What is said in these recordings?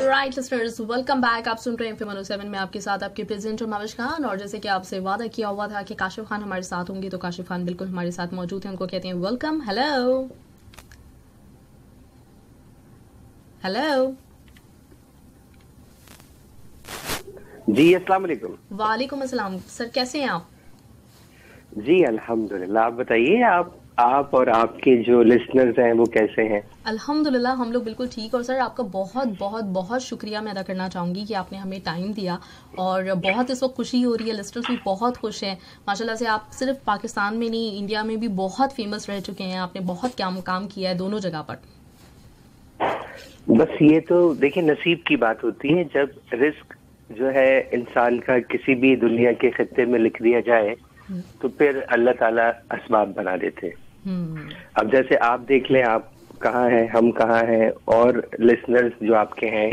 Right listeners, welcome back. आप सुन रहे हैं FM 107 में आपके साथ आपके प्रेजेंटर माविश खान। और जैसे कि आपसे वादा किया हुआ था कि काशिफ खान हमारे साथ होंगे, तो काशिफ खान बिल्कुल हमारे साथ मौजूद हैं। उनको कहते हैं वेलकम। हेलो हेलो जी, अस्सलाम वालेकुम। वालेकुम अस्सलाम सर, कैसे हैं आप? जी अल्हम्दुलिल्लाह। आप बताइए, आप और आपके जो लिसनर्स हैं वो कैसे हैं? अल्हम्दुलिल्लाह हम लोग बिल्कुल ठीक। और सर आपका बहुत बहुत बहुत शुक्रिया मैं अदा करना चाहूँगी कि आपने हमें टाइम दिया। और बहुत इस वक्त खुशी हो रही है, लिस्टर्स भी बहुत खुश हैं माशाल्लाह से। आप सिर्फ पाकिस्तान में नहीं, इंडिया में भी बहुत फेमस रह चुके हैं। आपने बहुत काम किया है दोनों जगह पर। बस ये तो देखिए नसीब की बात होती है। जब रिस्क जो है इंसान का किसी भी दुनिया के खत्ते में लिख दिया जाए तो फिर अल्लाह ताला असबाब बना देते हैं। अब जैसे आप देख लें, आप कहाँ हैं, हम कहाँ हैं, और लिसनर्स जो आपके हैं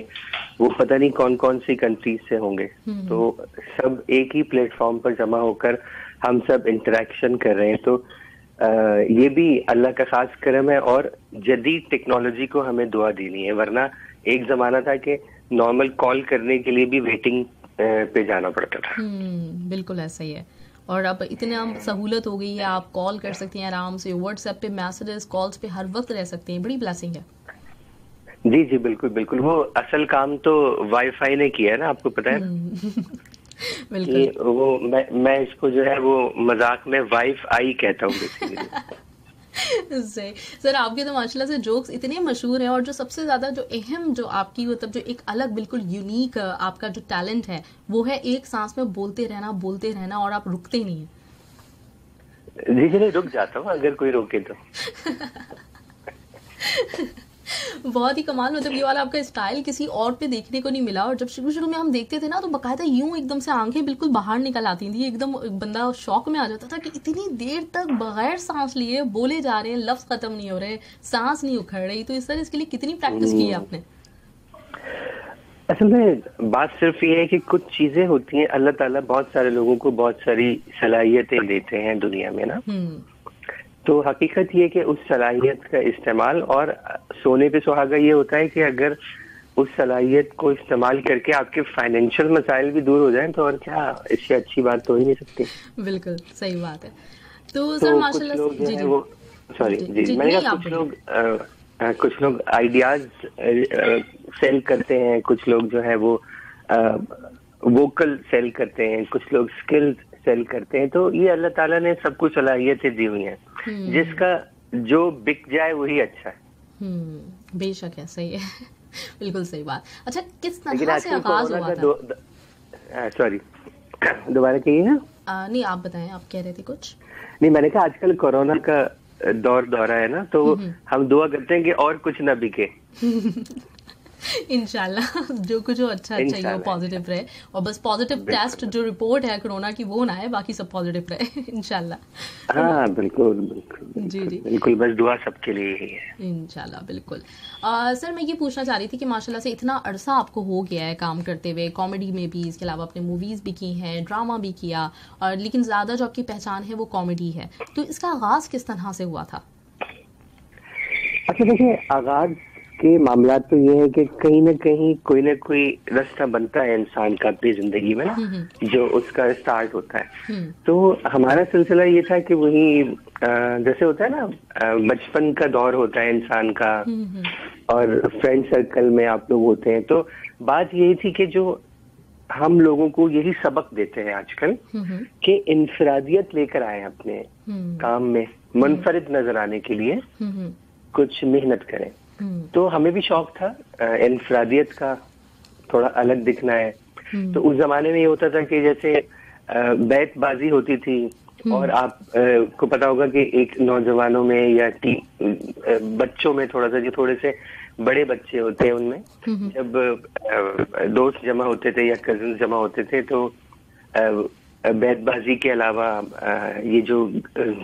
वो पता नहीं कौन कौन सी कंट्रीज से होंगे। तो सब एक ही प्लेटफॉर्म पर जमा होकर हम सब इंटरेक्शन कर रहे हैं। तो ये भी अल्लाह का खास करम है और जदीद टेक्नोलॉजी को हमें दुआ देनी है। वरना एक जमाना था कि नॉर्मल कॉल करने के लिए भी वेटिंग पे जाना पड़ता था। बिल्कुल ऐसा ही है। और अब इतनी सहूलत हो गई है, आप कॉल कर सकती हैं आराम से, व्हाट्सएप पे मैसेजेस, कॉल्स पे हर वक्त रह सकते हैं। बड़ी ब्लेसिंग है। जी जी बिल्कुल बिल्कुल। वो असल काम तो वाईफाई ने किया है ना, आपको पता है ना? बिल्कुल। वो मैं इसको जो है वो मजाक में वाइफ आई कहता हूँ बेसिकली। सही सर, आपके तो माशाल्लाह से जोक्स इतने मशहूर हैं। और जो सबसे ज्यादा जो अहम जो आपकी मतलब जो एक अलग बिल्कुल यूनिक आपका जो टैलेंट है वो है एक सांस में बोलते रहना और आप रुकते नहीं हैं। जी जी, रुक जाता हूँ अगर कोई रोके तो। बहुत ही कमाल, मतलब ये वाला आपका स्टाइल किसी और पे देखने को नहीं मिला। और जब शुरू में हम देखते थे ना तो बकायदा यूं एकदम से आंखें बिल्कुल बाहर निकल आती थी, एकदम बंदा शौक में आ जाता था कि इतनी देर तक बगैर सांस लिए बोले जा रहे हैं, लफ्ज खत्म नहीं हो रहे, सांस नहीं उखड़ रही। तो इस तरह इसके लिए कितनी प्रैक्टिस की है आपने? असल में बात सिर्फ ये है कि कुछ चीजें होती हैं, अल्लाह ताला बहुत सारे लोगों को बहुत सारी सलाहियतें देते हैं दुनिया में ना। तो हकीकत ये कि उस सलाहियत का इस्तेमाल, और सोने पे सुहागा ये होता है कि अगर उस सलाहियत को इस्तेमाल करके आपके फाइनेंशियल मसाइल भी दूर हो जाएं तो और क्या, इससे अच्छी बात तो हो ही नहीं सकती। बिल्कुल सही बात है। तो सर माशाल्लाह कुछ लोग जो है वो मैंने कहा कुछ लोग आइडियाज सेल करते हैं, कुछ लोग जो है वो वोकल सेल करते हैं, कुछ लोग स्किल्स सेल करते हैं। तो ये अल्लाह ताला ने सबको सलाहियतें दी हुई हैं, जिसका जो बिक जाए वही अच्छा है। बेशक है, सही है। बिल्कुल सही बात। अच्छा, किस तरह से आगाज हुआ था? सॉरी, दोबारा कहिए ना। नहीं आप बताएं, आप कह रहे थे कुछ। नहीं, मैंने कहा आजकल कोरोना का दौरा है ना, तो हम दुआ करते हैं कि और कुछ ना बिके। इंशाल्लाह जो कुछ हो अच्छा ही हो, पॉजिटिव रहे। और बस पॉजिटिव टेस्ट जो रिपोर्ट है कोरोना की वो ना है, बाकी सब पॉजिटिव रहे इंशाल्लाह। हाँ बिल्कुल बिल्कुल जी जी बिल्कुल, बस दुआ सबके लिए ही है इंशाल्लाह। बिल्कुल। सर मैं ये पूछना चाह रही थी कि माशाल्लाह से इतना अरसा आपको हो गया है काम करते हुए, कॉमेडी में भी, इसके अलावा आपने मूवीज भी की हैं, ड्रामा भी किया, और लेकिन ज्यादा जो आपकी पहचान है वो कॉमेडी है। तो इसका आगाज किस तरह से हुआ था? अच्छा देखिए, आगाज के मामला तो ये है कि कहीं ना कहीं कोई ना कोई रास्ता बनता है इंसान का अपनी जिंदगी में ना, जो उसका स्टार्ट होता है। तो हमारा सिलसिला ये था कि वही जैसे होता है ना, बचपन का दौर होता है इंसान का, और फ्रेंड सर्कल में आप लोग होते हैं। तो बात यही थी कि जो हम लोगों को यही सबक देते हैं आजकल कि इनफरादियत लेकर आए अपने काम में, मुनफरिद नजर आने के लिए कुछ मेहनत करें। तो हमें भी शौक था इनफरादियत का, थोड़ा अलग दिखना है। तो उस जमाने में ये होता था कि जैसे बैतबाजी होती थी, और आप को पता होगा कि एक नौजवानों में या बच्चों में थोड़ा सा, जो थोड़े से बड़े बच्चे होते हैं उनमें जब दोस्त जमा होते थे या कजिन जमा होते थे, तो बैतबाजी के अलावा ये जो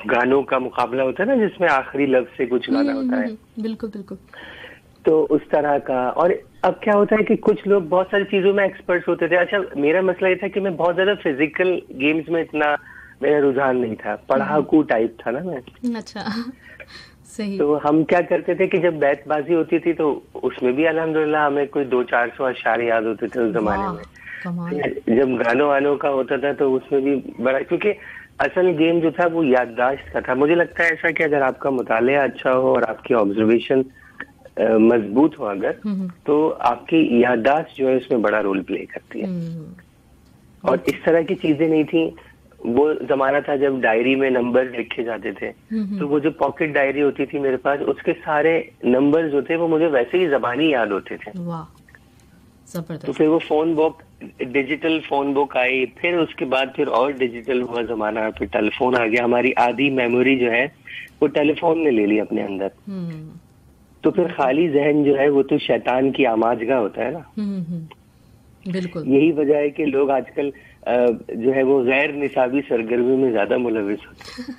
गानों का मुकाबला होता है ना, जिसमें आखिरी लफ्ज से कुछ गाना होता है, बिल्कुल बिल्कुल, तो उस तरह का। और अब क्या होता है कि कुछ लोग बहुत सारी चीजों में एक्सपर्ट्स होते थे। अच्छा, मेरा मसला ये था कि मैं बहुत ज्यादा फिजिकल गेम्स में इतना मेरा रुझान नहीं था, पढ़ाकू टाइप था ना मैं। अच्छा सही। तो हम क्या करते थे कि जब बैतबाजी होती थी तो उसमें भी अल्हम्दुलिल्लाह हमें कोई 200-400 अशार याद होते थे उस जमाने में। कमाल। जब गानों वानों का होता था तो उसमें भी बड़ा, क्योंकि असल गेम जो था वो याददाश्त का था। मुझे लगता है ऐसा कि अगर आपका मुतालिया अच्छा हो और आपकी ऑब्जर्वेशन मजबूत हो अगर, तो आपकी याददाश्त जो है उसमें बड़ा रोल प्ले करती है। और इस तरह की चीजें नहीं थी। वो जमाना था जब डायरी में नंबर लिखे जाते थे, तो वो जो पॉकेट डायरी होती थी मेरे पास, उसके सारे नंबर जो थे वो मुझे वैसे ही जबानी याद होते थे। वाह, जबरदस्त। तो फिर वो phone book, digital phone book आई, फिर उसके बाद फिर और डिजिटल हुआ जमाना, फिर टेलीफोन आ गया। हमारी आधी मेमोरी जो है वो टेलीफोन ने ले ली अपने अंदर। तो फिर खाली जहन जो है वो तो शैतान की आमाजगा होता है ना। बिल्कुल। यही वजह है कि लोग आजकल जो है वो गैर निसाबी सरगर्मी में ज्यादा मुलविस होते हैं।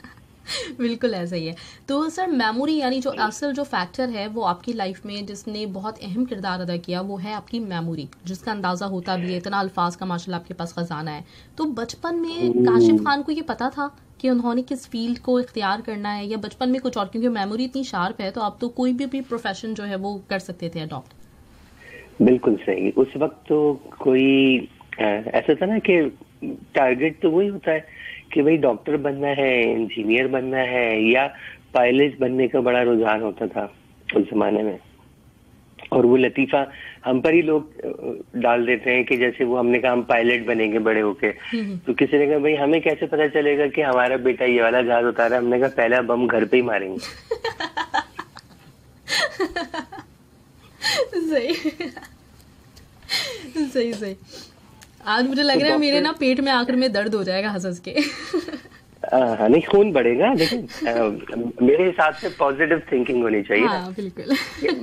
बिल्कुल ऐसा ही है। तो सर, मेमोरी यानी जो असल जो फैक्टर है वो आपकी लाइफ में जिसने बहुत अहम किरदार अदा किया वो है आपकी मेमोरी, जिसका अंदाजा होता भी है, इतना अल्फाज का माशाल्लाह आपके पास खजाना है। तो बचपन में काशिफ खान को ये पता था कि उन्होंने किस फील्ड को इख्तियार करना है, या बचपन में कुछ और? क्योंकि मेमोरी इतनी शार्प है तो आप तो कोई भी प्रोफेशन जो है वो कर सकते थे अडॉप्ट। बिल्कुल सही। उस वक्त तो कोई ऐसा था ना कि टारगेट तो वही होता है कि भाई डॉक्टर बनना है, इंजीनियर बनना है, या पायलट बनने का बड़ा रुझान होता था उस जमाने में। और वो लतीफा हम पर ही लोग डाल देते हैं कि जैसे वो हमने कहा हम पायलट बनेंगे बड़े होके, तो किसी ने कहा भाई हमें कैसे पता चलेगा कि हमारा बेटा ये वाला जहाज उतारा। हमने कहा पहला बम घर पे ही मारेंगे। सही सही सही। आज मुझे लग रहा है मेरे ना पेट में आखिर में दर्द हो जाएगा हंस हंस के। नहीं, खून बढ़ेगा, लेकिन मेरे हिसाब से पॉजिटिव थिंकिंग होनी चाहिए। हाँ, बिल्कुल।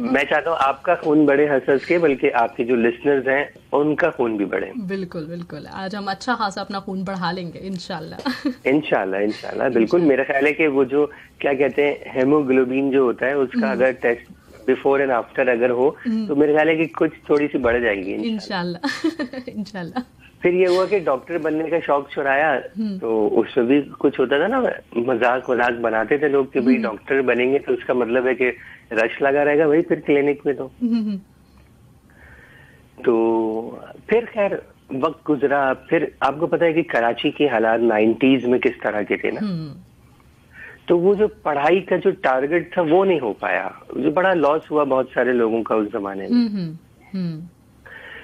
मैं चाहता हूँ आपका खून बढ़े हंस हंस के, बल्कि आपके जो लिसनर्स हैं उनका खून भी बढ़े। बिल्कुल बिल्कुल। आज हम अच्छा खासा अपना खून बढ़ा लेंगे इंशाल्लाह। इंशाल्लाह इंशाल्लाह बिल्कुल। मेरा ख्याल है कि वो जो क्या कहते हैं हेमोग्लोबिन जो होता है उसका अगर टेस्ट बिफोर एंड आफ्टर अगर हो तो मेरे ख्याल है कि कुछ थोड़ी सी बढ़ जाएगी इंशाल्लाह। इंशाल्लाह। फिर ये हुआ कि डॉक्टर बनने का शौक छुड़ाया, तो उसमें भी कुछ होता था ना, मजाक बनाते थे लोग कि भाई डॉक्टर बनेंगे तो उसका मतलब है कि रश लगा रहेगा भाई फिर क्लिनिक में। तो फिर खैर वक्त गुजरा। फिर आपको पता है कि कराची के हालात 90s में किस तरह के थे ना, तो वो जो पढ़ाई का जो टारगेट था वो नहीं हो पाया, जो बड़ा लॉस हुआ बहुत सारे लोगों का उस जमाने में।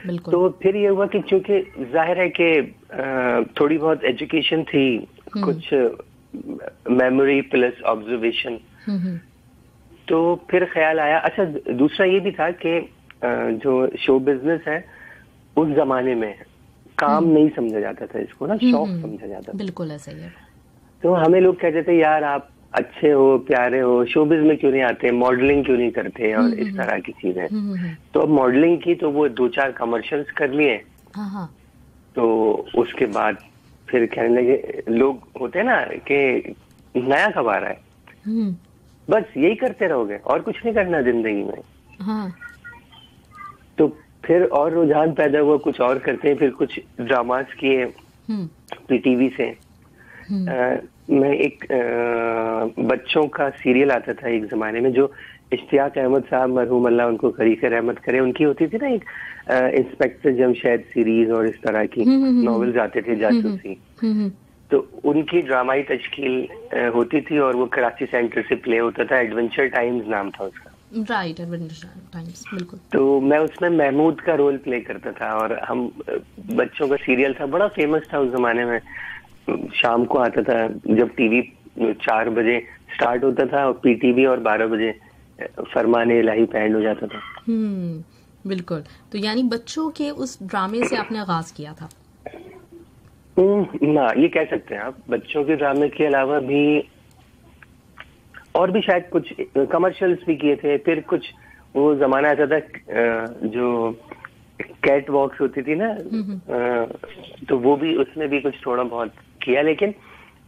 बिल्कुल। तो फिर ये हुआ कि चूंकि जाहिर है कि थोड़ी बहुत एजुकेशन थी, कुछ मेमोरी प्लस ऑब्जर्वेशन, तो फिर ख्याल आया। अच्छा, दूसरा ये भी था कि जो शो बिजनेस है उस जमाने में काम नहीं समझा जाता था इसको ना, शौक समझा जाता था। बिल्कुल ऐसा ही है। तो हमें लोग कहते थे यार आप अच्छे हो, प्यारे हो, शोबिज में क्यों नहीं आते, मॉडलिंग क्यों नहीं करते, और इस तरह की चीजें। तो अब मॉडलिंग की तो वो 2-4 कमर्शियल्स कर लिए। तो उसके बाद फिर कहने लगे लोग होते हैं ना कि नया कब आ रहा है, बस यही करते रहोगे और कुछ नहीं करना जिंदगी में। तो फिर और रुझान पैदा हुआ, कुछ और करते हैं। फिर कुछ ड्रामास किए पीटीवी से। मैं एक बच्चों का सीरियल आता था एक जमाने में, जो इश्तियाक अहमद साहब मरहूम अल्लाह उनको खरीक रहमत करे, उनकी होती थी ना एक इंस्पेक्टर जमशेद सीरीज और इस तरह की नॉवेल्स आते थे जासूसी। तो उनकी ड्रामाई तश्कील होती थी और वो कराची सेंटर से प्ले होता था। एडवेंचर टाइम्स नाम था उसका। राइट, एडवेंचर टाइम्स, बिल्कुल। तो मैं उसमें महमूद का रोल प्ले करता था और हम बच्चों का सीरियल था, बड़ा फेमस था उस जमाने में। शाम को आता था जब टीवी 4 बजे स्टार्ट होता था और पीटीवी, और 12 बजे फरमाने इलाही पैंड हो जाता था। बिल्कुल। तो यानी बच्चों के उस ड्रामे से आपने आगाज किया था? ना, ये कह सकते हैं आप। बच्चों के ड्रामे के अलावा भी और भी शायद कुछ कमर्शियल्स भी किए थे। फिर कुछ वो जमाना आता था जो कैट वॉक्स होती थी ना, तो वो भी, उसमें भी कुछ थोड़ा बहुत किया। लेकिन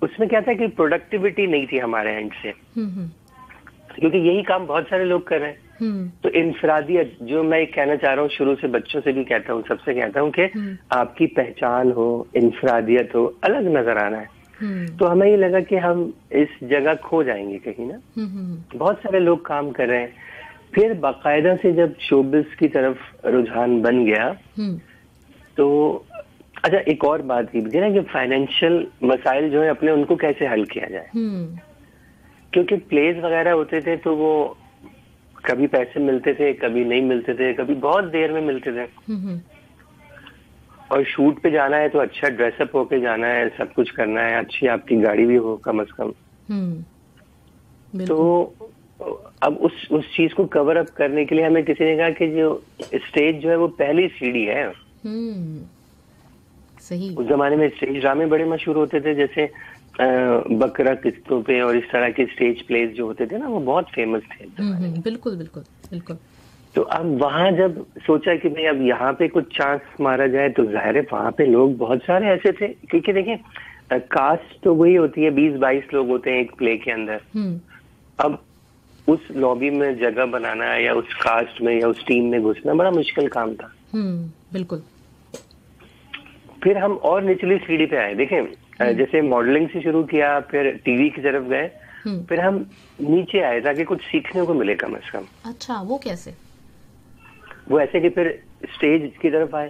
उसमें क्या था कि प्रोडक्टिविटी नहीं थी हमारे एंड से, क्योंकि यही काम बहुत सारे लोग कर रहे हैं। तो इंफरादियत, जो मैं कहना चाह रहा हूँ, शुरू से बच्चों से भी कहता हूँ, सबसे कहता हूँ कि आपकी पहचान हो, इंफरादियत हो, अलग नजर आना है। तो हमें ये लगा कि हम इस जगह खो जाएंगे कहीं ना। बहुत सारे लोग काम कर रहे हैं। फिर बाकायदा से जब शोबिज़ की तरफ रुझान बन गया तो अच्छा, एक और बात ये भी ना कि फाइनेंशियल मसाइल जो है अपने, उनको कैसे हल किया जाए। क्योंकि प्लेज वगैरह होते थे तो वो कभी पैसे मिलते थे, कभी नहीं मिलते थे, कभी बहुत देर में मिलते थे। और शूट पे जाना है तो अच्छा ड्रेसअप होके जाना है, सब कुछ करना है, अच्छी आपकी गाड़ी भी हो कम से कम। तो अब उस चीज को कवर अप करने के लिए हमें किसी ने कहा कि जो स्टेज जो है वो पहली सीढ़ी है। सही। उस जमाने में स्टेज ड्रामे बड़े मशहूर होते थे, जैसे बकरा किस्तों पे और इस तरह के स्टेज प्लेस जो होते थे ना, वो बहुत फेमस थे। बिल्कुल बिल्कुल बिल्कुल। तो अब वहां जब सोचा कि भाई अब यहाँ पे कुछ चांस मारा जाए, तो जाहिर है वहां पे लोग बहुत सारे ऐसे थे, क्योंकि देखिए कास्ट तो वही होती है, 20-22 लोग होते हैं एक प्ले के अंदर। अब उस लॉबी में जगह बनाना या उस कास्ट में या उस टीम में घुसना बड़ा मुश्किल काम था। बिल्कुल। फिर हम और निचली सीढ़ी पे आए। देखें, जैसे मॉडलिंग से शुरू किया, फिर टीवी की तरफ गए, फिर हम नीचे आए ताकि कुछ सीखने को मिले कम से कम। अच्छा, वो कैसे? वो ऐसे कि फिर स्टेज की तरफ आए।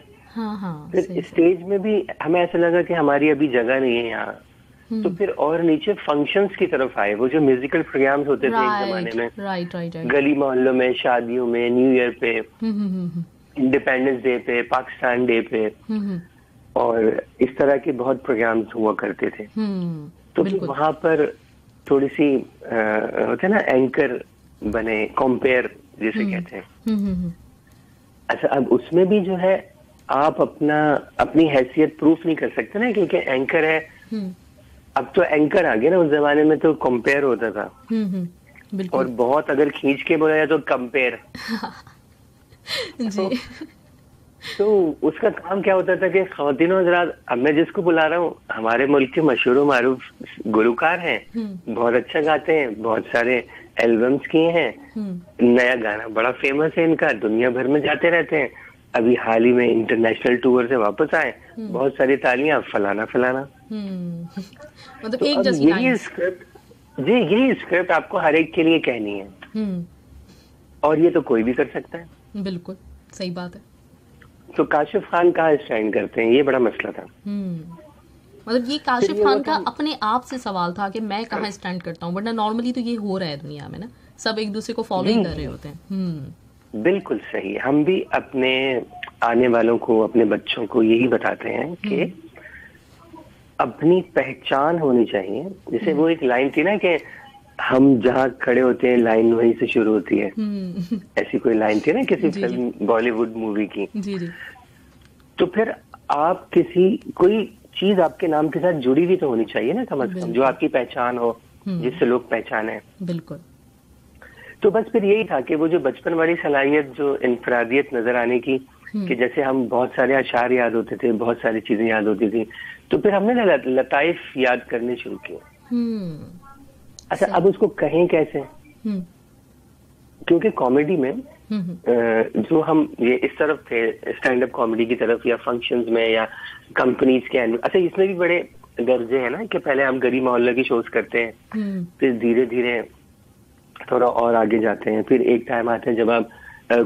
फिर स्टेज में भी हमें ऐसा लगा कि हमारी अभी जगह नहीं है यहाँ, तो फिर और नीचे फंक्शंस की तरफ आए। वो जो म्यूजिकल प्रोग्राम्स होते थे एक जमाने में, राइट, गली मोहल्लों में, शादियों में, न्यू ईयर पे, इंडिपेंडेंस डे पे, पाकिस्तान डे पे, और इस तरह के बहुत प्रोग्राम्स हुआ करते थे। तो वहां पर थोड़ी सी होते ना, एंकर बने, कंपेयर जिसे कहते हैं। अच्छा, अब उसमें भी जो है आप अपनी हैसियत प्रूफ नहीं कर सकते ना, क्योंकि एंकर है। अब तो एंकर आ गया ना, उस जमाने में तो कंपेयर होता था। और बहुत अगर खींच के बोला जाए तो कंपेयर। जी। तो उसका काम क्या होता था कि ख़वातीनो हज़रात, अब मैं जिसको बुला रहा हूँ, हमारे मुल्क के मशहूर मारूफ गुलकार हैं, बहुत अच्छा गाते हैं, बहुत सारे एल्बम्स किए हैं, नया गाना बड़ा फेमस है इनका, दुनिया भर में जाते रहते हैं, अभी हाल ही में इंटरनेशनल टूर से वापस आए, बहुत सारी तालियां, फलाना फलाना। मतलब तो एक जैसी यही स्क्रिप्ट आपको हर एक के लिए कहनी है, और ये तो कोई भी कर सकता है। बिल्कुल सही बात है। तो काशिफ खान कहाँ स्टैंड करते हैं, ये बड़ा मसला था। मतलब ये काशिफ खान का अपने आप से सवाल था कि मैं कहाँ स्टैंड करता हूँ, वरना नॉर्मली तो ये हो रहा है दुनिया में ना, सब एक दूसरे को फॉलो ही कर रहे होते हैं। बिल्कुल सही। हम भी अपने आने वालों को, अपने बच्चों को यही बताते हैं कि अपनी पहचान होनी चाहिए। जैसे वो एक लाइन थी ना कि हम जहाँ खड़े होते हैं लाइन वहीं से शुरू होती है, ऐसी कोई लाइन थी ना किसी फिल्म, बॉलीवुड मूवी की। जी। तो फिर आप कोई चीज आपके नाम के साथ जुड़ी हुई तो होनी चाहिए ना, कम से कम, जो आपकी पहचान हो, जिससे लोग पहचाने। बिल्कुल। तो बस फिर यही था कि वो जो बचपन वाली सलाहियत, जो इनफरादियत नजर आने की, कि जैसे हम बहुत सारे अशार याद होते थे, बहुत सारी चीजें याद होती थी, तो फिर हमने लताइफ याद करने शुरू किए। अच्छा, अब उसको कहें कैसे? क्योंकि कॉमेडी में जो हम ये इस तरफ थे, स्टैंड अप कॉमेडी की तरफ, या फंक्शंस में, या कंपनीज के अच्छा, इसमें भी बड़े दर्जे हैं ना, कि पहले हम गली मोहल्ले की शोज करते हैं, फिर धीरे धीरे थोड़ा और आगे जाते हैं, फिर एक टाइम आता है जब आप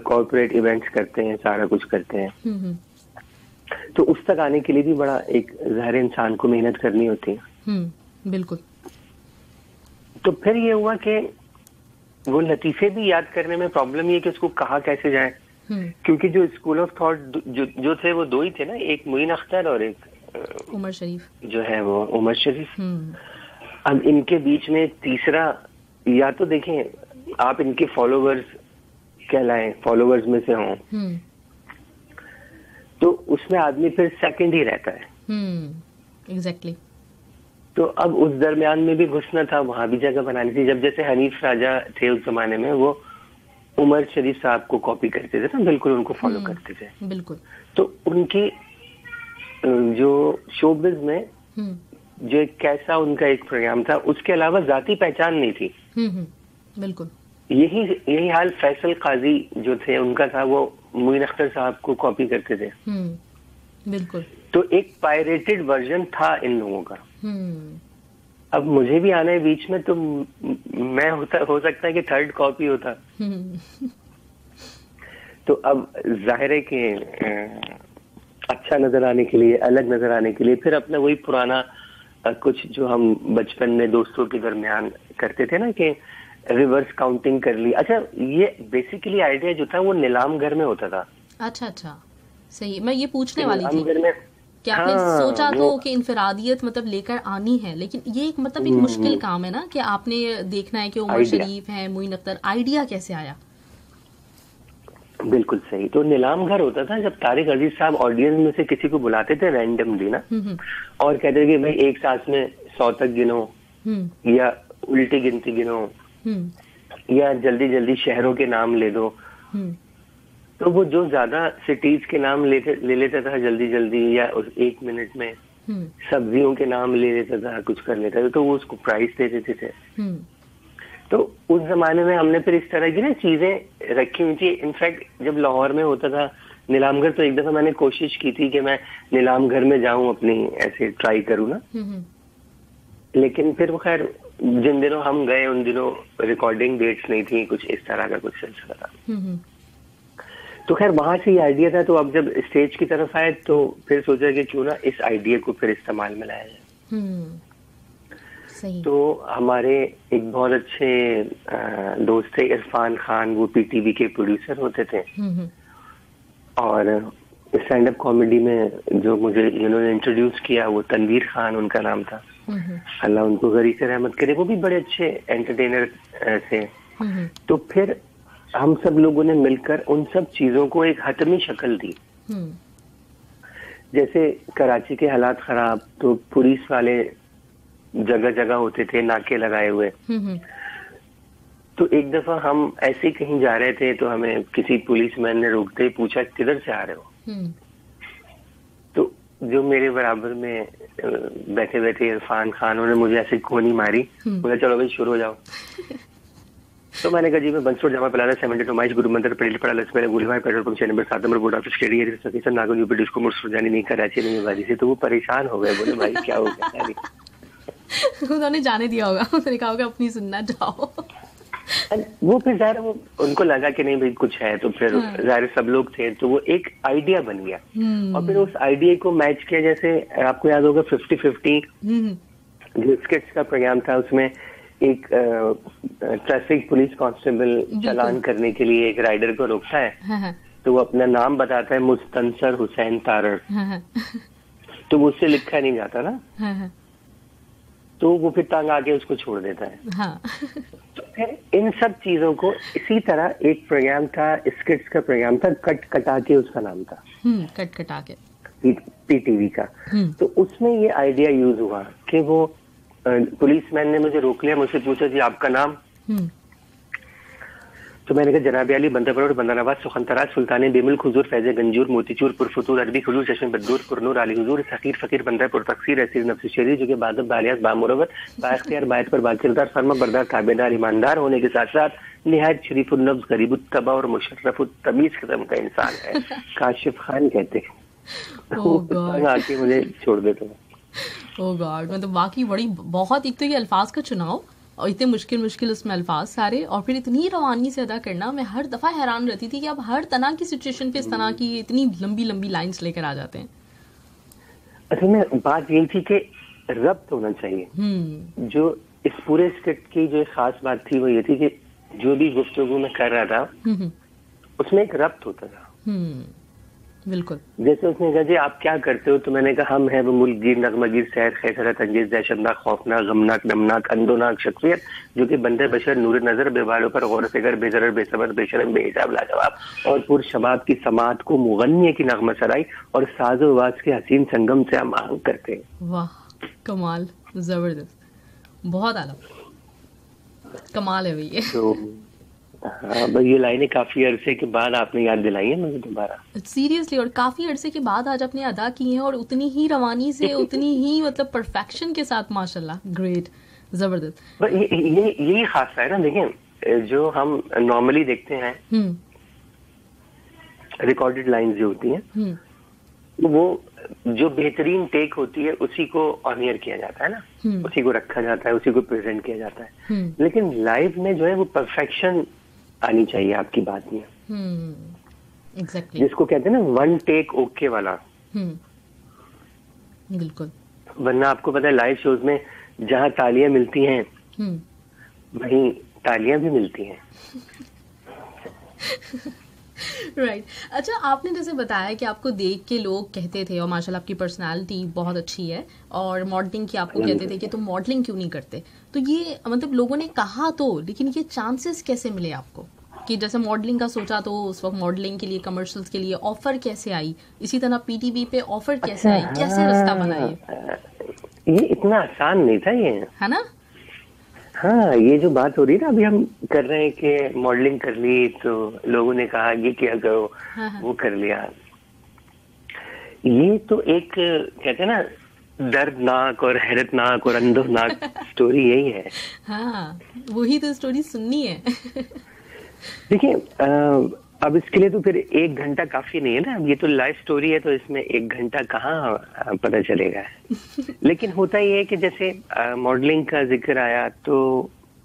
कॉर्पोरेट इवेंट्स करते हैं, सारा कुछ करते हैं। तो उस तक आने के लिए भी बड़ा एक ज़ाहिर इंसान को मेहनत करनी होती है। बिल्कुल। तो फिर ये हुआ कि वो लतीफे भी याद करने में प्रॉब्लम ये कि उसको कहा कैसे जाए, क्योंकि जो स्कूल ऑफ थॉट जो थे वो दो ही थे ना, एक मुइन अख्तर और एक उमर शरीफ, जो है वो उमर शरीफ। अब इनके बीच में तीसरा, या तो देखें आप इनके फॉलोवर्स कहलाएं, फॉलोवर्स में से हों, तो उसमें आदमी फिर सेकंड ही रहता है। एग्जैक्टली। तो अब उस दरमियान में भी घुसना था, वहां भी जगह बनानी थी। जब जैसे हनीफ राजा थे उस जमाने में, वो उमर शरीफ साहब को कॉपी करते थे ना, बिल्कुल उनको फॉलो करते थे। बिल्कुल। तो उनकी जो शोबिज में जो एक कैसा उनका एक प्रोग्राम था, उसके अलावा जाती पहचान नहीं थी। बिल्कुल। यही हाल फैसल काजी जो थे उनका था, वो मुइन अख्तर साहब को कॉपी करते थे। बिल्कुल। तो एक पायरेटेड वर्जन था इन लोगों का। अब मुझे भी आना है बीच में, तो मैं हो सकता है कि थर्ड कॉपी होता। तो अब जाहिर है कि अच्छा नजर आने के लिए, अलग नजर आने के लिए फिर अपना वही पुराना कुछ जो हम बचपन में दोस्तों के दरमियान करते थे ना, कि रिवर्स काउंटिंग कर ली। अच्छा, ये बेसिकली आइडिया जो था वो नीलाम घर में होता था। अच्छा अच्छा, सही, मैं ये पूछने वाली थी घर में कि आपने सोचा तो कि इनफरादियत मतलब लेकर आनी है, लेकिन ये एक मतलब एक मुश्किल काम है ना, कि आपने देखना है कि उमर शरीफ है, मोइन अख्तर, आइडिया कैसे आया? बिल्कुल सही। तो नीलाम घर होता था जब तारिक अजीज साहब ऑडियंस में से किसी को बुलाते थे रैंडमली ना, और कहते थे कि भाई एक सांस में 100 तक गिनो, या उल्टी गिनती गिनो, या जल्दी जल्दी शहरों के नाम ले दो। तो वो जो ज्यादा सिटीज के नाम ले लेता था जल्दी जल्दी, या उस 1 मिनट में सब्जियों के नाम ले लेता था, कुछ कर लेता था, तो वो उसको प्राइस दे देते थे। तो उस जमाने में हमने फिर इस तरह की ना चीजें रखी हुई थी। इनफैक्ट जब लाहौर में होता था नीलाम घर, तो एक दफा मैंने कोशिश की थी कि मैं नीलाम घर में जाऊं, अपनी ऐसे ट्राई करूं ना, लेकिन फिर वो खैर जिन दिनों हम गए उन दिनों रिकॉर्डिंग डेट्स नहीं थी, कुछ इस तरह का कुछ सिलसिला था। तो खैर वहां से ये आइडिया था। तो अब जब स्टेज की तरफ आए तो फिर सोचा कि क्यों ना इस आइडिया को फिर इस्तेमाल में लाया जाए। सही। तो हमारे एक बहुत अच्छे दोस्त थे इरफान खान, वो पीटीवी के प्रोड्यूसर होते थे, और स्टैंड अप कॉमेडी में जो मुझे जिन्होंने इंट्रोड्यूस किया वो तनवीर खान उनका नाम था, अल्लाह उनको गरीब से रहमत करे, वो भी बड़े अच्छे एंटरटेनर थे। तो फिर हम सब लोगों ने मिलकर उन सब चीजों को एक हतमी शक्ल दी। जैसे कराची के हालात खराब, तो पुलिस वाले जगह जगह होते थे नाके लगाए हुए। तो एक दफा हम ऐसे ही कहीं जा रहे थे, तो हमें किसी पुलिसमैन ने रोकते ही पूछा किधर से आ रहे हो। तो जो मेरे बराबर में बैठे बैठे इरफान खान, उन्होंने मुझे ऐसे कोनी मारी, बोला चलो भाई शुरू हो जाओ। तो मैंने कहा जी मैं बंसोड़ जामा पिलाना 72 माइज गुरु मंदिर परेल पड़ा लस मेरे गुलीवार petrol pump 6 number 7 number board office KD area सतीशन नागो यूपी डिस्को मोड सुरजानी नहीं कराची नहीं बाजी से। तो वो परेशान हो गए, बोले भाई क्या हो गया। उन्होंने जाने दिया होगा, उन्होंने कहा होगा अपनी सुनना जाओ। वो फिर ज़ाहिर वो उनको लगा कि नहीं भाई कुछ है, तो फिर ज़ाहिर सब लोग थे, तो वो एक आइडिया बन गया। और फिर उस आइडिया को मैच किया, जैसे आपको याद होगा 50-50 जो स्किट्स का प्रोग्राम था, उसमें एक ट्रैफिक पुलिस कांस्टेबल चालान करने के लिए एक राइडर को रोकता है, तो वो अपना नाम बताता है मुस्तंसर हुसैन तारर, तो वो उससे लिखा नहीं जाता ना, तो वो फिर तंग आके उसको छोड़ देता है। तो फिर इन सब चीजों को इसी तरह एक प्रोग्राम था, स्किट्स का प्रोग्राम था, कट कटा के उसका नाम था, कट कटा के पीटीवी का। तो उसमें ये आइडिया यूज हुआ कि वो पुलिसमैन ने मुझे रोक लिया, मुझसे पूछा जी आपका नाम, तो मैंने कहा जनाब अली बंदा बरोड़ बंदा नवाज सुखनतराज सुल्तान बेमुल्क हुजूर फैज़ गंजूर मोतीचूर पुरफुतूर अरबी खुजूर चश्मे बदूर पुरनूर अली हुजूर फकीर फकीर बंदा पुरतकसीर असीर नफ्स शरीर जो कि बादब बालियास बामुरवत बाख्तियार बायत पर बाकिरदार फर्मा बरदार ताबेदार ईमानदार होने के साथ साथ निहायत शरीफुल नफ्स गरीबुत तबा और मुशर्रफुत तमीज किस्म का इंसान है, काशिफ खान कहते हैं। आके मुझे छोड़ देते हैं। ओह गॉड, मतलब वाकई बड़ी बहुत, एक तो ये अल्फाज का चुनाव और इतने मुश्किल मुश्किल उसमें अल्फाज सारे, और फिर इतनी रवानी से अदा करना। मैं हर दफ़ा हैरान रहती थी कि आप हर तरह की सिचुएशन पे इस तरह की इतनी लंबी लंबी लाइंस लेकर आ जाते हैं। असल में बात यही थी कि रब्त होना चाहिए। जो इस पूरे स्क्रिप्ट की जो खास बात थी वो ये थी कि जो भी गुफ्तगू में कर रहा था उसमें एक रब्त होता था। बिल्कुल। जैसे उसने कहा जी आप क्या करते हो, तो मैंने कहा हम है वो मुल्कगीर नगमगीर सैर खैसरत अंगेज दहशतनाक खौफनाक गमनाक नमनाक अंदोनाक शख्सियत जो कि बंदे बशर नूर नजर बेबालों पर गौर फिगर बेजरर बेसबर बेशरम बेहिसाब लाजवाब और पुर शबाब की समात को मुगन्निय की नगमा सराई और साजो आवाज के हसीन संगम से हम आहंग करते हैं। वाह कमाल, जबरदस्त, बहुत आला, कमाल है भैया। तो हाँ, ये लाइनें काफी अरसे के बाद आपने याद दिलाई है मुझे दोबारा, सीरियसली, और काफी अरसे के बाद आज आपने अदा की है, और उतनी ही रवानी से उतनी ही मतलब परफेक्शन के साथ, माशाल्लाह, ग्रेट, जबरदस्त। यही खास है ना, देखें जो हम नॉर्मली देखते हैं रिकॉर्डेड लाइंस जो होती हैं वो जो बेहतरीन टेक होती है उसी को ऑनियर किया जाता है ना, उसी को रखा जाता है, उसी को प्रेजेंट किया जाता है। लेकिन लाइव में जो है वो परफेक्शन आनी चाहिए आपकी बात में। एग्जैक्टली जिसको कहते हैं ना वन टेक ओके वाला। बिल्कुल। वरना आपको पता है लाइव शोज में जहाँ तालियां मिलती हैं वहीं तालियां भी मिलती हैं। राइट अच्छा, आपने जैसे बताया कि आपको देख के लोग कहते थे, और माशाल्लाह आपकी पर्सनालिटी बहुत अच्छी है, और मॉडलिंग की आपको कहते थे कि तुम मॉडलिंग क्यों नहीं करते, तो ये मतलब लोगों ने कहा तो, लेकिन ये चांसेस कैसे मिले आपको कि जैसे मॉडलिंग का सोचा तो उस वक्त मॉडलिंग के लिए, कमर्शियल्स के लिए ऑफर कैसे आई, इसी तरह पीटीवी पे ऑफर कैसे आई, कैसे रास्ता बना ये इतना आसान नहीं था ये, है ना? हाँ, ये जो बात हो रही है ना अभी हम कर रहे हैं कि मॉडलिंग कर ली तो लोगों ने कहा ये क्या करो, वो कर लिया। ये तो एक कहते हैं ना दर्दनाक और हैरतनाक और अंदरनाक स्टोरी यही है। हाँ, वही तो स्टोरी सुननी है। देखिए अब इसके लिए तो फिर 1 घंटा काफी नहीं है ना, अब ये तो लाइव स्टोरी है तो इसमें 1 घंटा कहाँ पता चलेगा। लेकिन होता ये है कि जैसे मॉडलिंग का जिक्र आया तो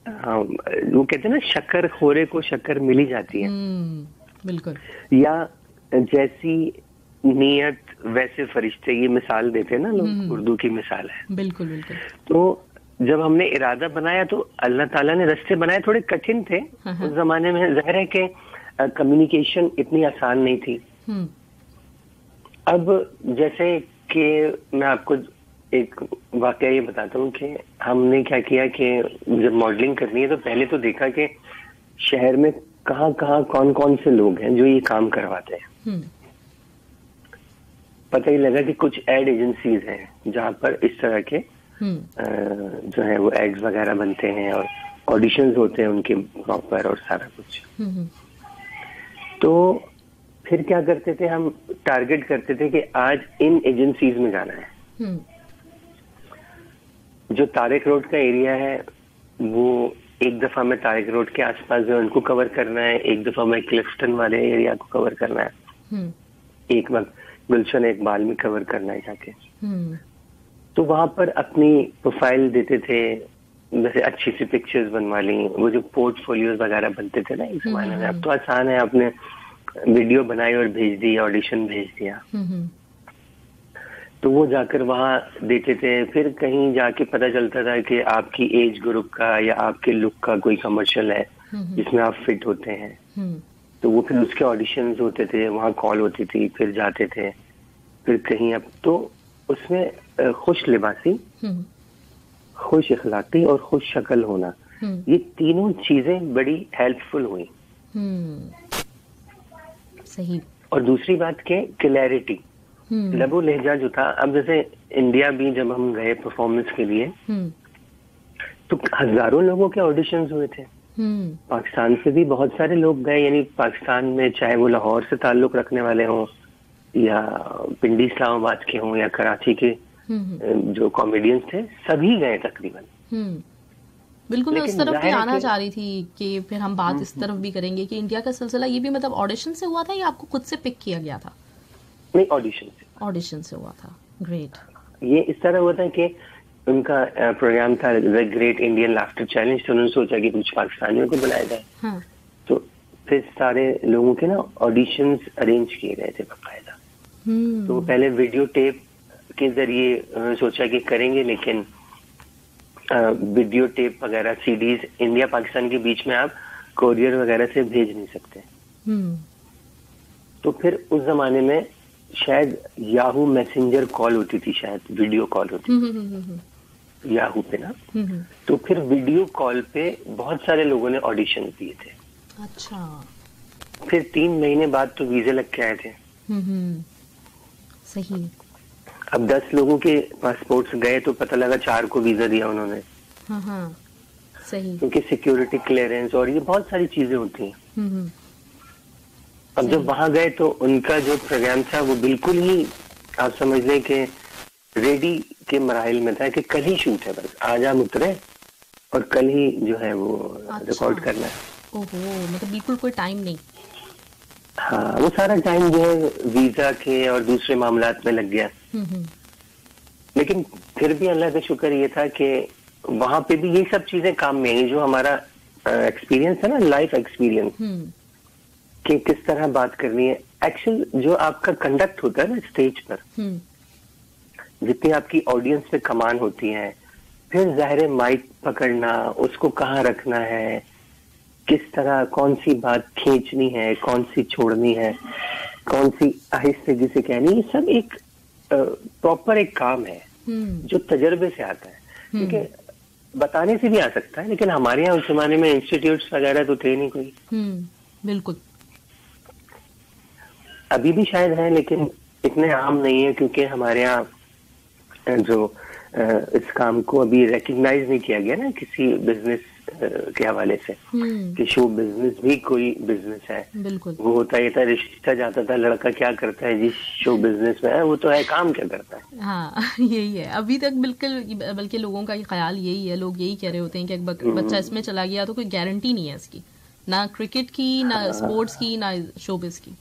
वो कहते हैं ना शक्कर खोरे को शक्कर मिली जाती है। बिल्कुल। या जैसी नियत वैसे फरिश्ते, ये मिसाल देते हैं ना लोग, उर्दू की मिसाल है। बिल्कुल बिल्कुल। तो जब हमने इरादा बनाया तो अल्लाह ताला ने रास्ते बनाए, थोड़े कठिन थे उस जमाने में, जाहिर है कि कम्युनिकेशन इतनी आसान नहीं थी। अब जैसे कि मैं आपको एक वाकया ये बताता हूँ कि हमने क्या किया कि जब मॉडलिंग करनी है तो पहले तो देखा कि शहर में कहाँ कहाँ कौन कौन से लोग हैं जो ये काम करवाते हैं। पता ही लगा कि कुछ एड एजेंसीज हैं जहाँ पर इस तरह के जो है वो एड्स वगैरह बनते हैं और ऑडिशंस होते हैं उनके प्रॉपर और सारा कुछ। तो फिर क्या करते थे हम, टारगेट करते थे कि आज इन एजेंसीज में जाना है। जो तारिक रोड का एरिया है वो एक दफा में तारिक रोड के आसपास जो उनको कवर करना है, एक दफा में क्लिफ्टन वाले एरिया को कवर करना है, एक वक्त गुलशन इकबाल में कवर करना है जाके। तो वहां पर अपनी प्रोफाइल देते थे, जैसे अच्छी सी पिक्चर्स बनवा ली, वो जो पोर्टफोलियोज वगैरह बनते थे ना इस जमाने में, अब तो आसान है, आपने वीडियो बनाई और भेज दी, ऑडिशन भेज दिया। तो वो जाकर वहां देते थे। फिर कहीं जाके पता चलता था कि आपकी एज ग्रुप का या आपके लुक का कोई कमर्शियल है जिसमें आप फिट होते हैं, तो वो फिर उसके ऑडिशंस होते थे, वहां कॉल होती थी, फिर जाते थे। फिर कहीं अब तो उसमें खुश लिबासी, खुश इखलाकी और खुश शक्ल होना, ये तीनों चीजें बड़ी हेल्पफुल हुई। सही। और दूसरी बात के क्लैरिटी, लबो लहजा जो था, अब जैसे इंडिया भी जब हम गए परफॉर्मेंस के लिए तो हजारों लोगों के ऑडिशंस हुए थे। पाकिस्तान से भी बहुत सारे लोग गए, यानी पाकिस्तान में चाहे वो लाहौर से ताल्लुक रखने वाले हों या पिंडी इस्लामाबाद के हों या कराची के जो कॉमेडियंस थे, सभी गए तकरीबन। बिल्कुल, मैं उस तरफ भी आना चाह रही थी कि फिर हम बात इस तरफ भी करेंगे कि इंडिया का सिलसिला ये भी मतलब ऑडिशन से हुआ था या आपको खुद से पिक किया गया था? नहीं, ऑडिशन से हुआ था। ग्रेट। ये इस तरह हुआ था कि उनका प्रोग्राम था the great Indian laughter challenge, तो उन्होंने सोचा कि कुछ पाकिस्तानियों को बुलाया जाए। हाँ। तो फिर सारे लोगों के ना ऑडिशंस अरेंज किए गए थे बाकायदा। तो पहले वीडियो टेप के जरिए सोचा कि करेंगे, लेकिन वीडियो टेप वगैरह सीडीज इंडिया पाकिस्तान के बीच में आप कोरियर वगैरह से भेज नहीं सकते। तो फिर उस जमाने में शायद याहू मैसेंजर कॉल होती थी, शायद वीडियो कॉल होती थी याहू पे ना। तो फिर वीडियो कॉल पे बहुत सारे लोगों ने ऑडिशन दिए थे। अच्छा। फिर 3 महीने बाद तो वीजे लग के आए थे। सही। अब 10 लोगों के पासपोर्ट्स गए तो पता लगा 4 को वीजा दिया उन्होंने। सही। क्योंकि सिक्योरिटी क्लियरेंस और ये बहुत सारी चीजें होती हैं। अब जब वहां गए तो उनका जो प्रोग्राम था वो बिल्कुल ही आप समझ लें कि रेडी के मराहिल में था कि कल ही शूट है, बस आज हम उतरे और कल ही जो है वो रिकॉर्ड करना है। ओहो, मतलब बिल्कुल कोई टाइम नहीं। हाँ, वो सारा टाइम जो है वीजा के और दूसरे मामलात में लग गया। लेकिन फिर भी अल्लाह का शुक्र ये था कि वहां पे भी ये सब चीजें काम में आई, जो हमारा एक्सपीरियंस है ना, लाइफ एक्सपीरियंस, कि किस तरह बात करनी है। एक्चुअल जो आपका कंडक्ट होता है ना स्टेज पर, जितनी आपकी ऑडियंस पे कमान होती है, फिर जाहिर माइक पकड़ना, उसको कहाँ रखना है, किस तरह कौन सी बात खींचनी है, कौन सी छोड़नी है, कौन सी आहिस्ते से कहनी, ये सब एक प्रॉपर एक काम है जो तजर्बे से आता है। क्योंकि बताने से भी आ सकता है, लेकिन हमारे यहाँ उस जमाने में इंस्टीट्यूट्स वगैरह तो थे नहीं कोई। बिल्कुल। अभी भी शायद है, लेकिन इतने आम नहीं है, क्योंकि हमारे यहाँ जो इस काम को अभी रिकग्नाइज नहीं किया गया ना किसी बिजनेस के हवाले से, कि शो बिजनेस भी कोई बिजनेस है। बिल्कुल। वो होता ही था, रिश्ता जाता था, लड़का क्या करता है जी शो बिजनेस में है, वो तो है काम क्या करता है। हाँ यही है अभी तक बिल्कुल, बल्कि लोगों का ख्याल यही है, लोग यही कह रहे होते हैं कि बच्चा इसमें चला गया तो कोई गारंटी नहीं है इसकी, ना क्रिकेट की, ना स्पोर्ट्स की, ना शोबिज की।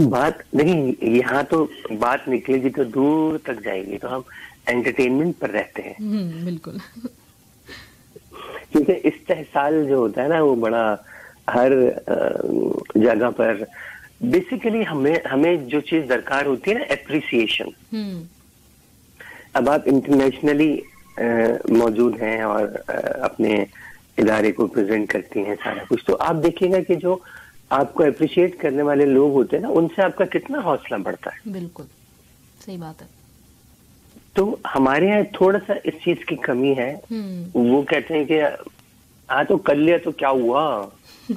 बात नहीं, यहाँ तो बात निकलेगी तो दूर तक जाएगी, तो हम एंटरटेनमेंट पर रहते हैं। बिल्कुल। क्योंकि इस्तेहसाल जो होता है ना, वो बड़ा हर जगह पर बेसिकली हमें जो चीज दरकार होती है ना, एप्रिसिएशन। अब आप इंटरनेशनली मौजूद हैं और अपने इदारे को प्रेजेंट करती हैं सारा कुछ, तो आप देखिएगा कि जो आपको अप्रिशिएट करने वाले लोग होते हैं ना, उनसे आपका कितना हौसला बढ़ता है। बिल्कुल सही बात है। तो हमारे यहाँ थोड़ा सा इस चीज की कमी है। वो कहते हैं कि हाँ तो कर लिया तो क्या हुआ,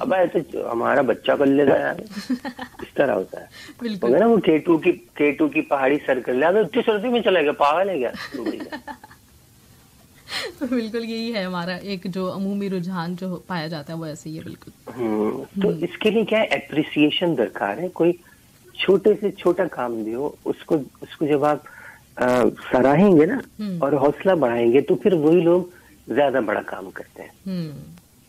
अब ऐसे हमारा बच्चा कर लेगा यार, इस तरह होता है। बिल्कुल ना, वो केटू की पहाड़ी सर कर लिया, इतनी सर्दी में चला गया, पागल है क्या। बिल्कुल यही है हमारा एक जो अमूमी रुझान जो पाया जाता है, वो ऐसे ही है। बिल्कुल। तो इसके लिए क्या है, एप्रिसिएशन दरकार है। कोई छोटे से छोटा काम भी हो, उसको जब आप सराहेंगे ना और हौसला बढ़ाएंगे, तो फिर वही लोग ज्यादा बड़ा काम करते हैं।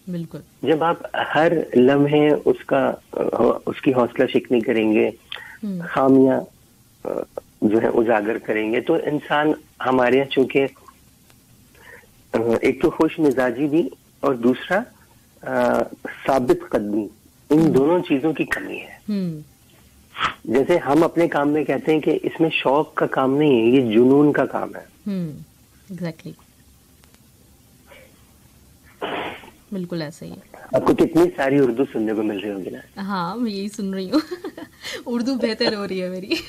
बिल्कुल। जब आप हर लम्हे उसकी हौसला शिकनी करेंगे, खामियां जो है उजागर करेंगे, तो इंसान हमारे यहाँ चूंकि एक तो खुश मिजाजी भी और दूसरा साबित कदमी, इन दोनों चीजों की कमी है। जैसे हम अपने काम में कहते हैं कि इसमें शौक का काम नहीं है, ये जुनून का काम है। एग्जैक्टली। बिल्कुल ऐसे ही है। आपको कितनी सारी उर्दू सुनने को मिल रही होगी ना। हाँ मैं यही सुन रही हूँ। उर्दू बेहतर हो रही है मेरी।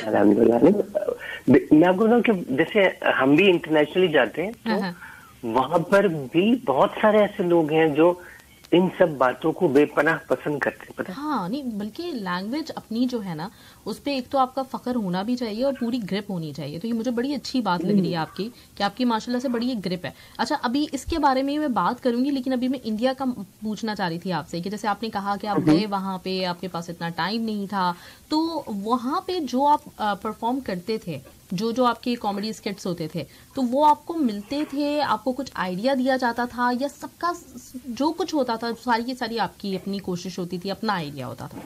अल्हम्दुलिल्लाह। मैं आपको बताऊं कि जैसे हम भी इंटरनेशनली जाते हैं, तो वहां पर भी बहुत सारे ऐसे लोग हैं जो इन सब बातों को बेपनाह पसंद करते हैं, पता है? हाँ नहीं, बल्कि लैंग्वेज अपनी जो है ना, उस पे एक तो आपका फख्र होना भी चाहिए और पूरी ग्रिप होनी चाहिए। तो ये मुझे बड़ी अच्छी बात लग रही है आपकी, कि आपकी माशाल्लाह से बड़ी एक ग्रिप है। अच्छा, अभी इसके बारे में मैं बात करूंगी, लेकिन अभी मैं इंडिया का पूछना चाह रही थी आपसे, कि जैसे आपने कहा कि आप गए वहां पे, आपके पास इतना टाइम नहीं था, तो वहां पे जो आप परफॉर्म करते थे, जो आपके कॉमेडी स्किट्स होते थे, तो वो आपको मिलते थे, आपको कुछ आइडिया दिया जाता था, या सबका जो कुछ होता था सारी की सारी आपकी अपनी कोशिश होती थी, अपना आइडिया होता था?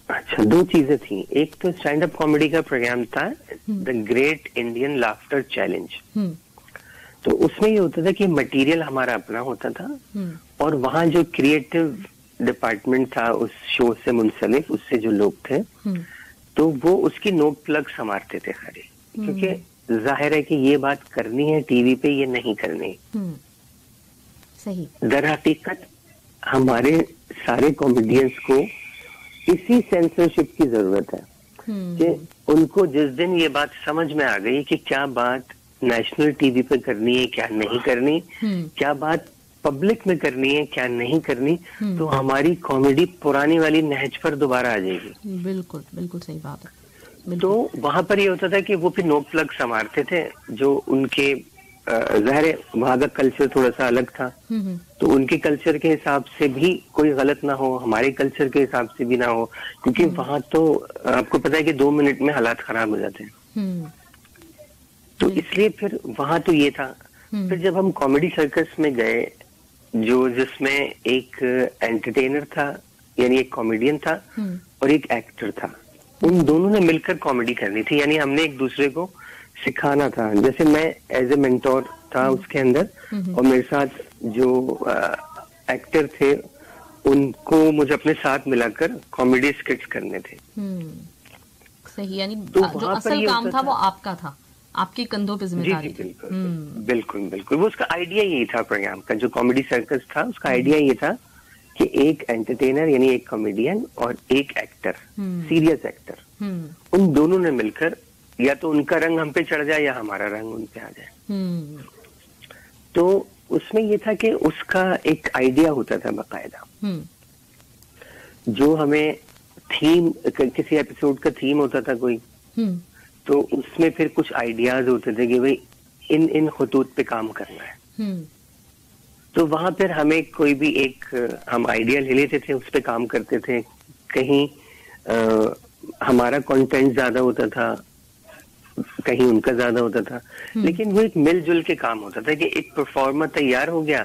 अच्छा, दो चीजें थी। एक तो स्टैंड अप कॉमेडी का प्रोग्राम था, the great Indian laughter challenge. तो उसमें ये होता था कि मटेरियल हमारा अपना होता था, और वहाँ जो क्रिएटिव डिपार्टमेंट था उस शो से मुंसलिक, उससे जो लोग थे, तो वो उसकी नोट प्लग संवारते थे खाली, क्योंकि जाहिर है कि ये बात करनी है टीवी पे, ये नहीं करनी। सही। दर हकीकत हमारे सारे कॉमेडियंस को इसी सेंसरशिप की जरूरत है, कि उनको जिस दिन ये बात समझ में आ गई कि क्या बात नेशनल टीवी पे करनी है, क्या नहीं करनी, क्या बात पब्लिक में करनी है, क्या नहीं करनी, तो हमारी कॉमेडी पुरानी वाली नहज पर दोबारा आ जाएगी। बिल्कुल बिल्कुल सही बात है। तो वहां पर ये होता था कि वो भी नो प्लग संवारते थे, जो उनके ज़ाहिर वहां का कल्चर थोड़ा सा अलग था, तो उनके कल्चर के हिसाब से भी कोई गलत ना हो, हमारे कल्चर के हिसाब से भी ना हो, क्योंकि वहां तो आपको पता है कि 2 मिनट में हालात खराब हो जाते हैं। तो इसलिए फिर वहां तो ये था। फिर जब हम कॉमेडी सर्कस में गए, जिसमें एक एंटरटेनर था यानी एक कॉमेडियन था और एक एक्टर था। उन दोनों ने मिलकर कॉमेडी करनी थी, यानी हमने एक दूसरे को सिखाना था। जैसे मैं एज ए मेंटोर था उसके अंदर, और मेरे साथ जो एक्टर थे उनको मुझे अपने साथ मिलाकर कॉमेडी स्किट्स करने थे। सही, यानी तो जो असल काम था वो आपका था, आपके कंधों पे जिम्मेदारी थी। बिल्कुल बिल्कुल, वो उसका आइडिया यही था प्रोग्राम का, जो कॉमेडी सर्कस था उसका आइडिया ये था कि एक एंटरटेनर यानी एक कॉमेडियन और एक एक्टर, सीरियस एक्टर, उन दोनों ने मिलकर या तो उनका रंग हम पे चढ़ जाए या हमारा रंग उन पे आ जाए। तो उसमें ये था कि उसका एक आइडिया होता था बाकायदा, जो हमें थीम, किसी एपिसोड का थीम होता था कोई, तो उसमें फिर कुछ आइडियाज होते थे कि भाई इन इन खुतूत पे काम करना है। तो वहां पर हमें कोई भी एक हम आइडिया ले लेते थे, उस पे काम करते थे। कहीं हमारा कंटेंट ज्यादा होता था, कहीं उनका ज्यादा होता था, लेकिन वो एक मिलजुल के काम होता था कि एक परफॉर्मर तैयार हो गया।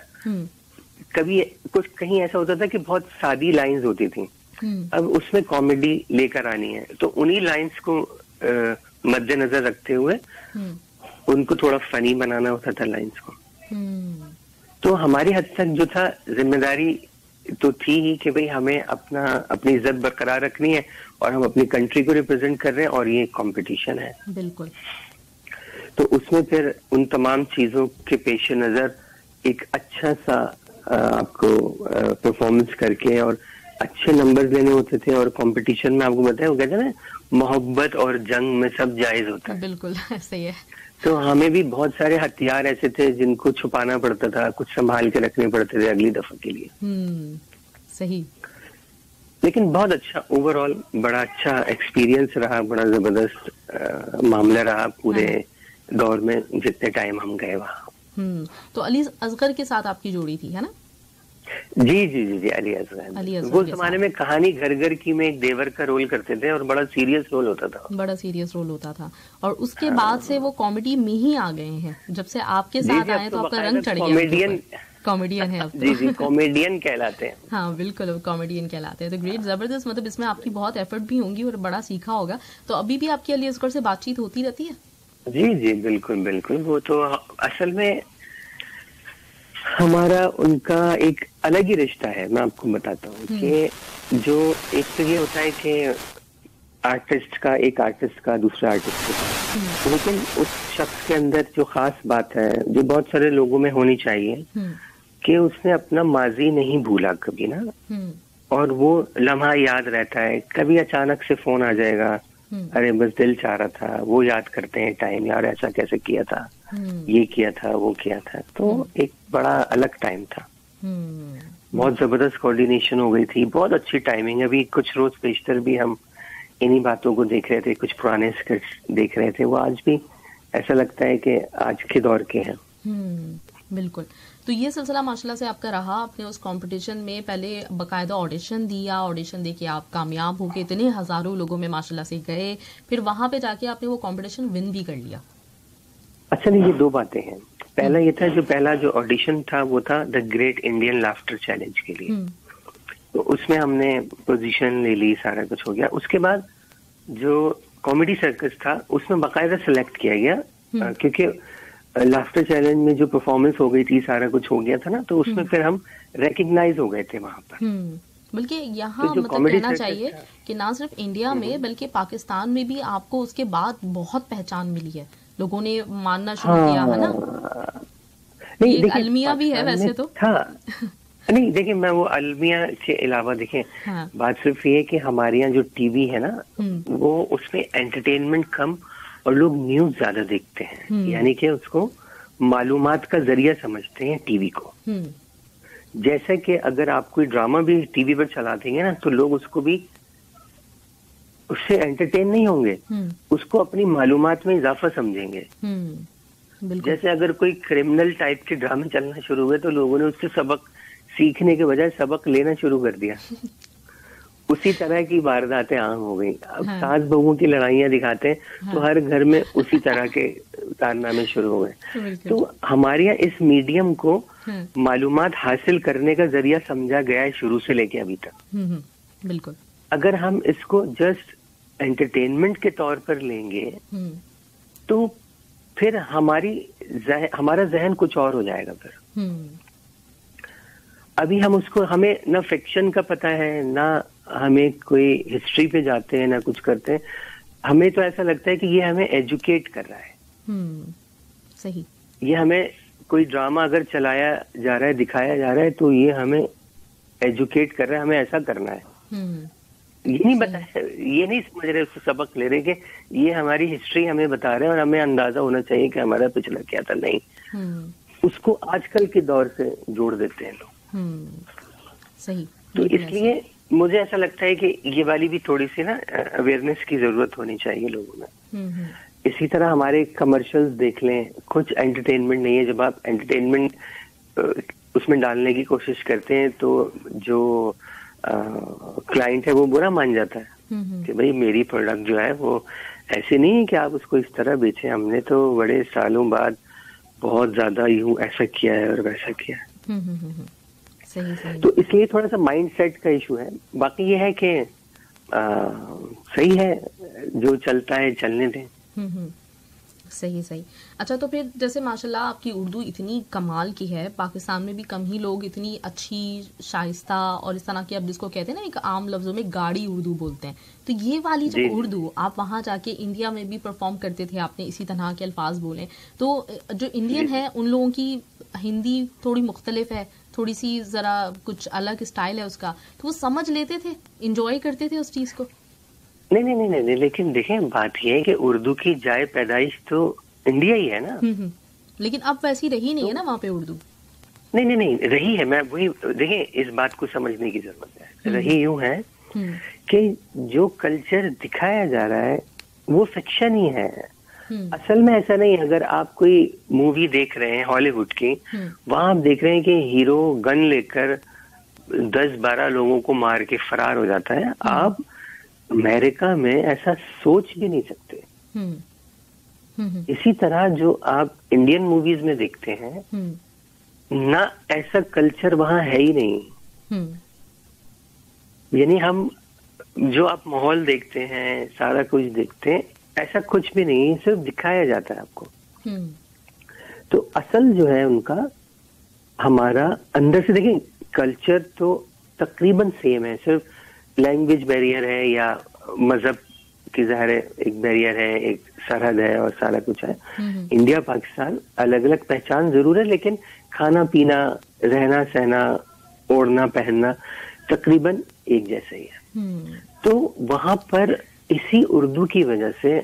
कभी कुछ कहीं ऐसा होता था कि बहुत सादी लाइंस होती थी, अब उसमें कॉमेडी लेकर आनी है, तो उन्हीं लाइंस को मद्देनजर रखते हुए उनको थोड़ा फनी बनाना होता था लाइंस को। तो हमारी हद तक जो था जिम्मेदारी तो थी ही कि भाई हमें अपनी इज्जत बरकरार रखनी है और हम अपनी कंट्री को रिप्रेजेंट कर रहे हैं और ये कंपटीशन है। बिल्कुल। तो उसमें फिर उन तमाम चीजों के पेश नजर एक अच्छा सा आपको परफॉर्मेंस करके और अच्छे नंबर्स लेने होते थे। और कंपटीशन में आपको बताया, वो कहते हैं ना, मोहब्बत और जंग में सब जायज होता है। बिल्कुल सही है। तो हमें भी बहुत सारे हथियार ऐसे थे जिनको छुपाना पड़ता था, कुछ संभाल के रखने पड़ते थे अगली दफा के लिए। सही। लेकिन बहुत अच्छा, ओवरऑल बड़ा अच्छा एक्सपीरियंस रहा, बड़ा जबरदस्त मामला रहा पूरे दौर में जितने टाइम हम गए वहाँ। तो अली असगर के साथ आपकी जोड़ी थी, है ना? जी जी जी जी, अली असगर। वो जमाने में कहानी घर घर की में एक देवर का रोल करते थे और बड़ा सीरियस रोल होता था। बड़ा सीरियस रोल होता था। और उसके बाद से वो कॉमेडी में ही आ गए हैं। जब से आपके साथ आए तो आपका रंग चढ़ गया। कॉमेडियन है अब तो। जी जी, कॉमेडियन कहलाते हैं। हाँ बिल्कुल, कॉमेडियन कहलाते हैं। तो ग्रेट, जबरदस्त। मतलब इसमें आपकी बहुत एफर्ट भी होंगी और बड़ा सीखा होगा। तो अभी भी आपकी अली असगर से बातचीत होती रहती है? जी जी बिल्कुल बिल्कुल। वो तो असल में हमारा उनका एक अलग ही रिश्ता है। मैं आपको बताता हूँ कि जो एक तो ये होता है कि एक आर्टिस्ट का दूसरा आर्टिस्ट के साथ, लेकिन उस शख्स के अंदर जो खास बात है, जो बहुत सारे लोगों में होनी चाहिए, कि उसने अपना माजी नहीं भूला कभी ना, और वो लम्हा याद रहता है। कभी अचानक से फोन आ जाएगा, अरे बस दिल चाह रहा था, वो याद करते हैं टाइम, यार ऐसा कैसे किया था, ये किया था, वो किया था। तो एक बड़ा अलग टाइम था। बहुत जबरदस्त कोऑर्डिनेशन हो गई थी, बहुत अच्छी टाइमिंग। अभी कुछ रोज पेशतर भी हम इन्हीं बातों को देख रहे थे, कुछ पुराने स्किट्स देख रहे थे, वो आज भी ऐसा लगता है कि आज के दौर के हैं। बिल्कुल। तो ये सिलसिला माशाल्लाह से आपका रहा। आपने उस कंपटीशन में पहले बकायदा ऑडिशन दिया, ऑडिशन देके आप कामयाब हो गए, इतने हजारों लोगों में माशाल्लाह से गए, फिर वहां पे जाके आपने वो कंपटीशन विन भी कर लिया। अच्छा नहीं, ये दो बातें हैं। पहला ये था, पहला जो ऑडिशन था वो था the great Indian laughter challenge के लिए। तो उसमें हमने पोजीशन ले ली, सारा कुछ हो गया। उसके बाद जो कॉमेडी सर्कस था उसमें बाकायदा सेलेक्ट किया गया, क्योंकि लाफ्टर चैलेंज में जो परफॉर्मेंस हो गई थी, सारा कुछ हो गया था ना, तो उसमें फिर हम रिकग्नाइज हो गए थे वहां पर। बल्कि यहाँ तो मतलब कहना चाहिए कि ना सिर्फ इंडिया में बल्कि पाकिस्तान में भी आपको उसके बाद बहुत पहचान मिली है, लोगों ने मानना शुरू किया, है ना? नहीं, एक अलमिया भी है वैसे तो। नहीं देखिए, मैं वो अलमिया के अलावा देखें, बात सिर्फ ये है कि हमारे यहाँ जो टीवी है ना, वो उसमें एंटरटेनमेंट कम और लोग न्यूज ज्यादा देखते हैं, यानी कि उसको मालूमात का जरिया समझते हैं टीवी को। जैसे कि अगर आप कोई ड्रामा भी टीवी पर चला देंगे ना, तो लोग उसको भी, उससे एंटरटेन नहीं होंगे, उसको अपनी मालूमात में इजाफा समझेंगे। जैसे अगर कोई क्रिमिनल टाइप के ड्रामे चलना शुरू हुए तो लोगों ने उससे सबक सीखने के बजाय सबक लेना शुरू कर दिया। उसी तरह की वारदातें आम हो गई। अब सास बहुओं की लड़ाइयाँ दिखाते हैं तो हर घर में उसी तरह के कारनामे शुरू हो गए। तो हमारे यहाँ इस मीडियम को मालूमात हासिल करने का जरिया समझा गया है शुरू से लेके अभी तक। बिल्कुल। अगर हम इसको जस्ट एंटरटेनमेंट के तौर पर लेंगे तो फिर हमारा जहन कुछ और हो जाएगा फिर। अभी हमें ना फिक्शन का पता है, ना हमें कोई हिस्ट्री पे जाते हैं, ना कुछ करते हैं। हमें तो ऐसा लगता है कि ये हमें एजुकेट कर रहा है। सही। ये हमें कोई ड्रामा अगर चलाया जा रहा है, दिखाया जा रहा है, तो ये हमें एजुकेट कर रहा है, हमें ऐसा करना है। ये नहीं बताया, ये नहीं समझ रहे, उसको सबक ले रहे कि ये हमारी हिस्ट्री हमें बता रहे हैं और हमें अंदाजा होना चाहिए कि हमारा पिछला क्या था। नहीं, उसको आजकल के दौर से जोड़ देते हैं लोग। सही। तो इसलिए मुझे ऐसा लगता है कि ये वाली भी थोड़ी सी ना अवेयरनेस की जरूरत होनी चाहिए लोगों में। इसी तरह हमारे कमर्शियल्स देख लें, कुछ एंटरटेनमेंट नहीं है। जब आप एंटरटेनमेंट उसमें डालने की कोशिश करते हैं तो जो क्लाइंट है वो बुरा मान जाता है कि भाई मेरी प्रोडक्ट जो है वो ऐसे नहीं है कि आप उसको इस तरह बेचें, हमने तो बड़े सालों बाद बहुत ज्यादा यूं ऐसा किया है और वैसा किया है। सही। तो इसलिए थोड़ा सा माइंड सेट का इशू है। बाकी ये है कि सही है, जो चलता है चलने दें। सही। अच्छा, तो फिर जैसे माशाल्लाह आपकी उर्दू इतनी कमाल की है, पाकिस्तान में भी कम ही लोग इतनी अच्छी, शाइस्ता और इस तरह की, आप जिसको कहते हैं ना एक आम लफ्जों में गाड़ी उर्दू बोलते हैं, तो ये वाली जो उर्दू आप वहाँ जाके इंडिया में भी परफॉर्म करते थे, आपने इसी तरह के अल्फाज बोले, तो जो इंडियन है उन लोगों की हिंदी थोड़ी मुख्तलिफ है, थोड़ी सी जरा कुछ अलग स्टाइल है उसका, तो वो समझ लेते थे, इंजॉय करते थे उस चीज को? नहीं, लेकिन देखें बात यह है कि उर्दू की जाए पैदाइश तो इंडिया ही है ना। लेकिन अब वैसी रही नहीं है ना वहाँ पे उर्दू। नहीं रही है। मैं वही, देखें इस बात को समझने की जरूरत है। रही यूं है कि जो कल्चर दिखाया जा रहा है वो फिक्शन ही है। असल में ऐसा नहीं है। अगर आप कोई मूवी देख रहे हैं हॉलीवुड की, वहां आप देख रहे हैं कि हीरो गन लेकर 10-12 लोगों को मार के फरार हो जाता है। आप अमेरिका में ऐसा सोच भी नहीं सकते। इसी तरह जो आप इंडियन मूवीज में देखते हैं ना, ऐसा कल्चर वहां है ही नहीं। यानी हम जो आप माहौल देखते हैं, सारा कुछ देखते हैं, ऐसा कुछ भी नहीं, सिर्फ दिखाया जाता है आपको। तो असल जो है उनका, हमारा अंदर से देखें कल्चर तो तकरीबन सेम है, सिर्फ लैंग्वेज बैरियर है या मजहब की ज़ाहिर है एक बैरियर है, एक सरहद है और सारा कुछ है। इंडिया पाकिस्तान अलग अलग पहचान जरूर है, लेकिन खाना पीना, रहना सहना, ओढ़ना पहनना तकरीबन एक जैसा ही है। तो वहां पर इसी उर्दू की वजह से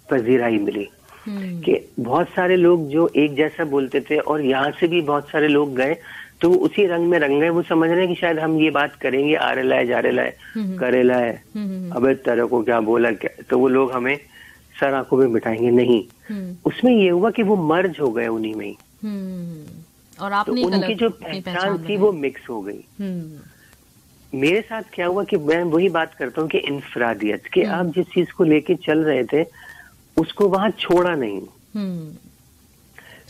पजीराई मिली कि बहुत सारे लोग जो एक जैसा बोलते थे और यहाँ से भी बहुत सारे लोग गए तो उसी रंग में रंग गए। वो समझ रहे हैं कि शायद हम ये बात करेंगे, आ रेला है, जा रेला है, करेला है, अबे तेरे को क्या बोला क्या, तो वो लोग हमें सर आंखों में बिठाएंगे। नहीं, उसमें ये हुआ कि वो मर्ज हो गए उन्हीं में ही, और आपने तो उनकी जो पहचान थी वो मिक्स हो गई। मेरे साथ क्या हुआ कि मैं वही बात करता हूँ कि इंफरादियत, कि आप जिस चीज को लेके चल रहे थे उसको वहां छोड़ा नहीं।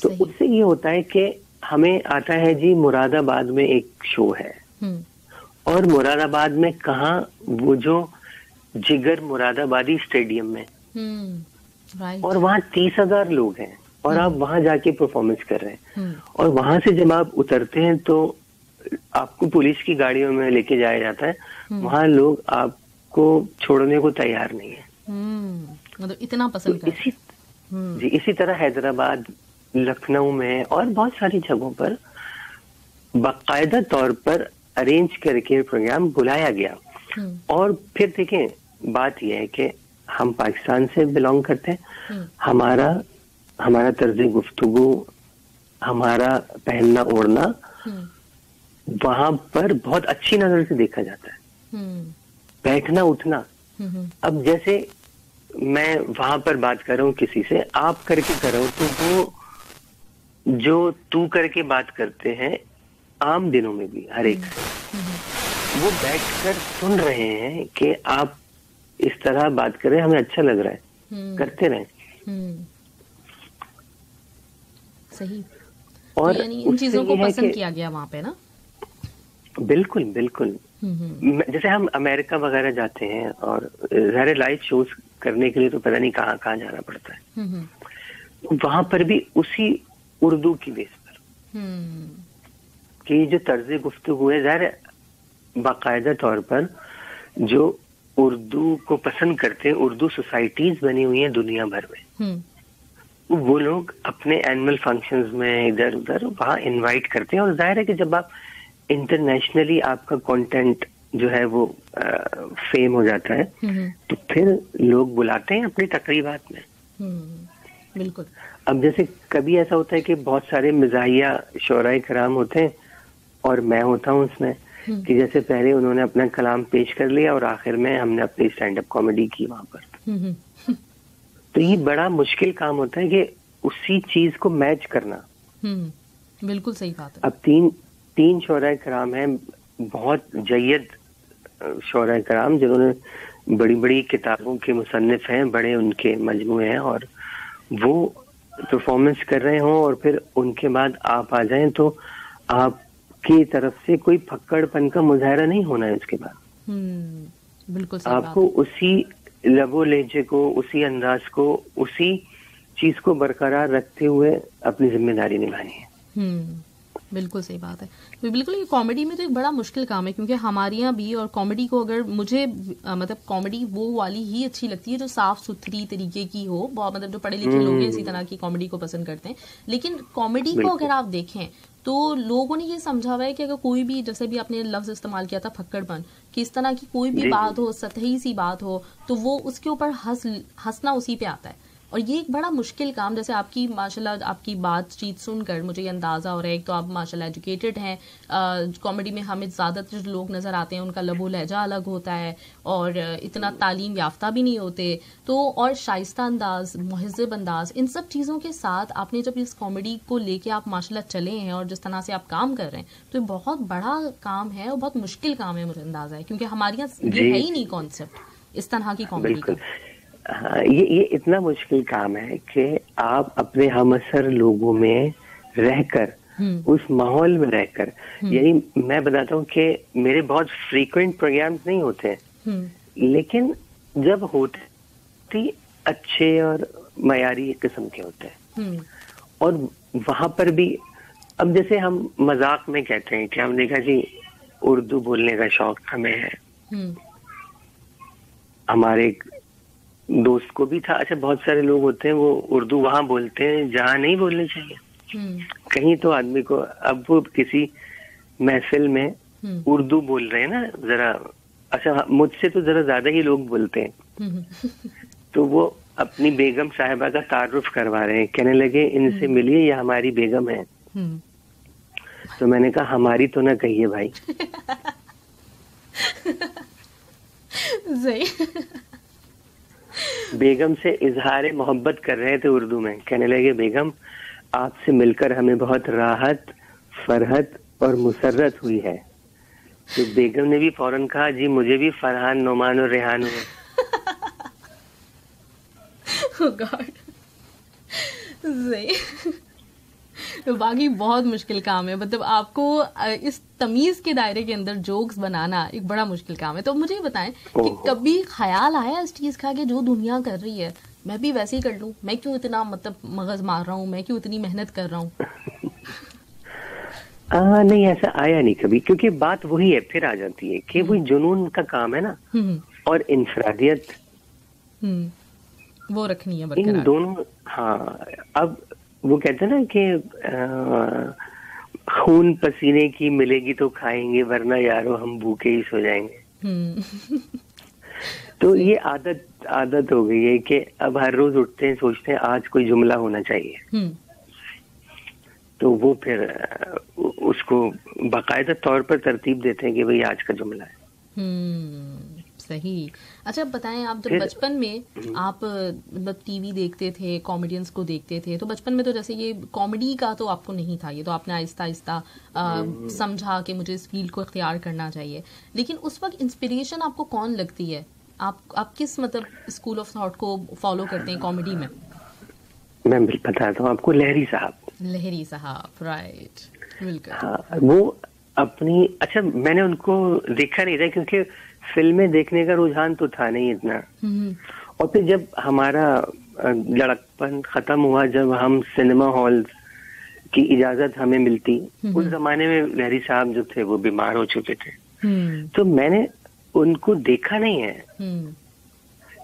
तो उससे ये होता है कि हमें आता है जी मुरादाबाद में एक शो है, और मुरादाबाद में कहाँ, वो जो जिगर मुरादाबादी स्टेडियम में, और वहाँ 30,000 लोग हैं और आप वहां जाके परफॉर्मेंस कर रहे हैं। और वहां से जब आप उतरते हैं तो आपको पुलिस की गाड़ियों में लेके जाया जाता है। वहां लोग आपको छोड़ने को तैयार नहीं है, मतलब इतना पसंद तो इसी तरह हैदराबाद, लखनऊ में और बहुत सारी जगहों पर बाकायदा तौर पर अरेंज करके प्रोग्राम बुलाया गया। और फिर देखें बात यह है कि हम पाकिस्तान से बिलोंग करते हैं, हमारा तर्ज गुफ्तगू, हमारा पहनना ओढ़ना वहां पर बहुत अच्छी नजर से देखा जाता है, बैठना उठना। अब जैसे मैं वहां पर बात कर रहा हूँ किसी से, आप करके कर रहा हूँ, तो वो जो तू करके बात करते हैं आम दिनों में भी हर एक से, वो बैठकर सुन रहे हैं कि आप इस तरह बात कर रहे हैं, हमें अच्छा लग रहा है, करते रहें। सही। और तो यानी इन चीजों को पसंद किया गया वहां पे ना। बिल्कुल बिल्कुल। जैसे हम अमेरिका वगैरह जाते हैं और सारे लाइव शोज करने के लिए तो पता नहीं कहाँ कहाँ जाना पड़ता है, वहां पर भी उसी उर्दू की बेस पर कि जो तर्ज गुफ्तगू है, ज़ाहिर बाकायदा तौर पर जो उर्दू को पसंद करते हैं, उर्दू सोसाइटीज बनी हुई हैं दुनिया भर में, वो लोग अपने एनुअल फंक्शंस में इधर उधर वहाँ इनवाइट करते हैं। और जाहिर है कि जब आप इंटरनेशनली आपका कंटेंट जो है वो फेम हो जाता है, तो फिर लोग बुलाते हैं अपनी तकरीबात में। बिल्कुल। अब जैसे कभी ऐसा होता है कि बहुत सारे मिजाहिया शोराए कराम होते हैं और मैं होता हूँ उसमें, कि जैसे पहले उन्होंने अपना कलाम पेश कर लिया और आखिर में हमने अपनी स्टैंड अप कॉमेडी की वहां पर। तो ये बड़ा मुश्किल काम होता है कि उसी चीज को मैच करना। बिल्कुल सही बात है। अब तीन शोराए कराम हैं, बहुत जय्यद शोराए कराम, जिन्होंने बड़ी बड़ी किताबों के मुसन्निफ हैं, बड़े उनके मजमूए हैं, और वो परफॉर्मेंस कर रहे हों और फिर उनके बाद आप आ जाएं तो आपकी तरफ से कोई फक्कड़पन का मुजाहरा नहीं होना है उसके बाद। बिल्कुल सही आपको उसी लबो लहजे को, उसी अंदाज को, उसी चीज को बरकरार रखते हुए अपनी जिम्मेदारी निभानी है। बिल्कुल सही बात है। तो बिल्कुल ये कॉमेडी में तो एक बड़ा मुश्किल काम है, क्योंकि हमारे यहाँ भी, और कॉमेडी को अगर मुझे मतलब कॉमेडी वो वाली ही अच्छी लगती है जो साफ सुथरी तरीके की हो, बहुत मतलब जो पढ़े लिखे लोग हैं इसी तरह की कॉमेडी को पसंद करते हैं। लेकिन कॉमेडी को अगर आप देखें तो लोगों ने ये समझा हुआ है कि अगर कोई भी, जैसे भी आपने लफ्ज इस्तेमाल किया था फक्कड़पन, कि इस तरह की कोई भी बात हो, सतही सी बात हो, तो वो उसके ऊपर हंसना उसी पे आता है। और ये एक बड़ा मुश्किल काम, जैसे आपकी माशाल्लाह आपकी बातचीत सुनकर मुझे ये अंदाज़ा हो रहा है, एक तो आप माशाल्लाह एजुकेटेड हैं, कॉमेडी में हमें ज़्यादातर जो लोग नज़र आते हैं उनका लबो लहजा अलग होता है और इतना तालीम याफ्ता भी नहीं होते, तो और शाइस्ता अंदाज, मुहज़्ज़ब अंदाज, इन सब चीज़ों के साथ आपने जब इस कॉमेडी को लेके आप माशाल्लाह चले हैं और जिस तरह से आप काम कर रहे हैं, तो ये बहुत बड़ा काम है और बहुत मुश्किल काम है, मुझे अंदाज़ा है, क्योंकि हमारे यहाँ ये है ही नहीं कॉन्सेप्ट इस तरह की कॉमेडी का। हाँ, ये इतना मुश्किल काम है कि आप अपने हमअसर लोगों में रहकर, उस माहौल में रहकर, यानी मैं बताता हूँ कि मेरे बहुत फ्रीक्वेंट प्रोग्राम्स नहीं होते हैं, लेकिन जब होते अच्छे और मयारी किस्म के होते हैं, और वहां पर भी अब जैसे हम मजाक में कहते हैं कि हम देखा जी उर्दू बोलने का शौक हमें है, हमारे दोस्त को भी था। अच्छा, बहुत सारे लोग होते हैं वो उर्दू वहां बोलते हैं जहां नहीं बोलनी चाहिए, कहीं तो आदमी को, अब वो किसी महफिल में उर्दू बोल रहे हैं ना जरा, अच्छा मुझसे तो जरा ज्यादा ही लोग बोलते हैं, तो वो अपनी बेगम साहिबा का तारुफ करवा रहे हैं, कहने लगे इनसे मिलिए, ये हमारी बेगम है। तो मैंने कहा हमारी तो ना कहिए भाई। बेगम से इजहार मोहब्बत कर रहे थे उर्दू में, कहने लगे बेगम आपसे मिलकर हमें बहुत राहत, फरहत और मुसर्रत हुई है। तो बेगम ने भी फौरन कहा जी मुझे भी फरहान, नोमान और रेहान हुए। Oh God. बाकी बहुत मुश्किल काम है, मतलब आपको इस तमीज के दायरे के अंदर जोक्स बनाना एक बड़ा मुश्किल काम है। तो मुझे बताएं कि कभी ख्याल आया इस चीज का कि जो दुनिया कर रही है मैं भी वैसे ही कर लूं, मैं क्यों इतना मतलब मगज मार रहा हूँ, मैं क्यों इतनी मेहनत कर रहा हूँ? नहीं, ऐसा आया नहीं कभी, क्योंकि बात वही है, फिर आ जाती है कि वही जुनून का काम है ना, और इंफरादियत वो रखनी है बरकरार, इन दोनों। हाँ, अब वो कहते हैं ना कि खून पसीने की मिलेगी तो खाएंगे, वरना यारो हम भूखे ही सो जाएंगे। तो ये आदत हो गई है कि अब हर रोज उठते हैं सोचते हैं आज कोई जुमला होना चाहिए, तो वो फिर उसको बाकायदा तौर पर तरतीब देते हैं कि भाई आज का जुमला है। सही। अच्छा बताएं, आप जब बचपन में आप मतलब टीवी देखते थे, कॉमेडियंस को देखते थे, तो बचपन में तो जैसे ये कॉमेडी का तो आपको नहीं था, ये तो आपने आहिस्ता आहिस्ता समझा कि मुझे इस फील्ड को इख्तियार करना चाहिए, लेकिन उस वक्त इंस्पिरेशन आपको कौन लगती है? आप किस मतलब स्कूल ऑफ थॉट को फॉलो करते हैं कॉमेडी में? मैं बताता हूँ आपको, लहरी साहब। लहरी साहब, राइट, बिल्कुल। हाँ, वो अपनी, अच्छा मैंने उनको देखा नहीं था क्योंकि फिल्में देखने का रुझान तो था नहीं इतना। और फिर जब हमारा लड़कपन खत्म हुआ, जब हम सिनेमा हॉल की इजाजत हमें मिलती, उस जमाने में लहरी साहब जो थे वो बीमार हो चुके थे, तो मैंने उनको देखा नहीं है।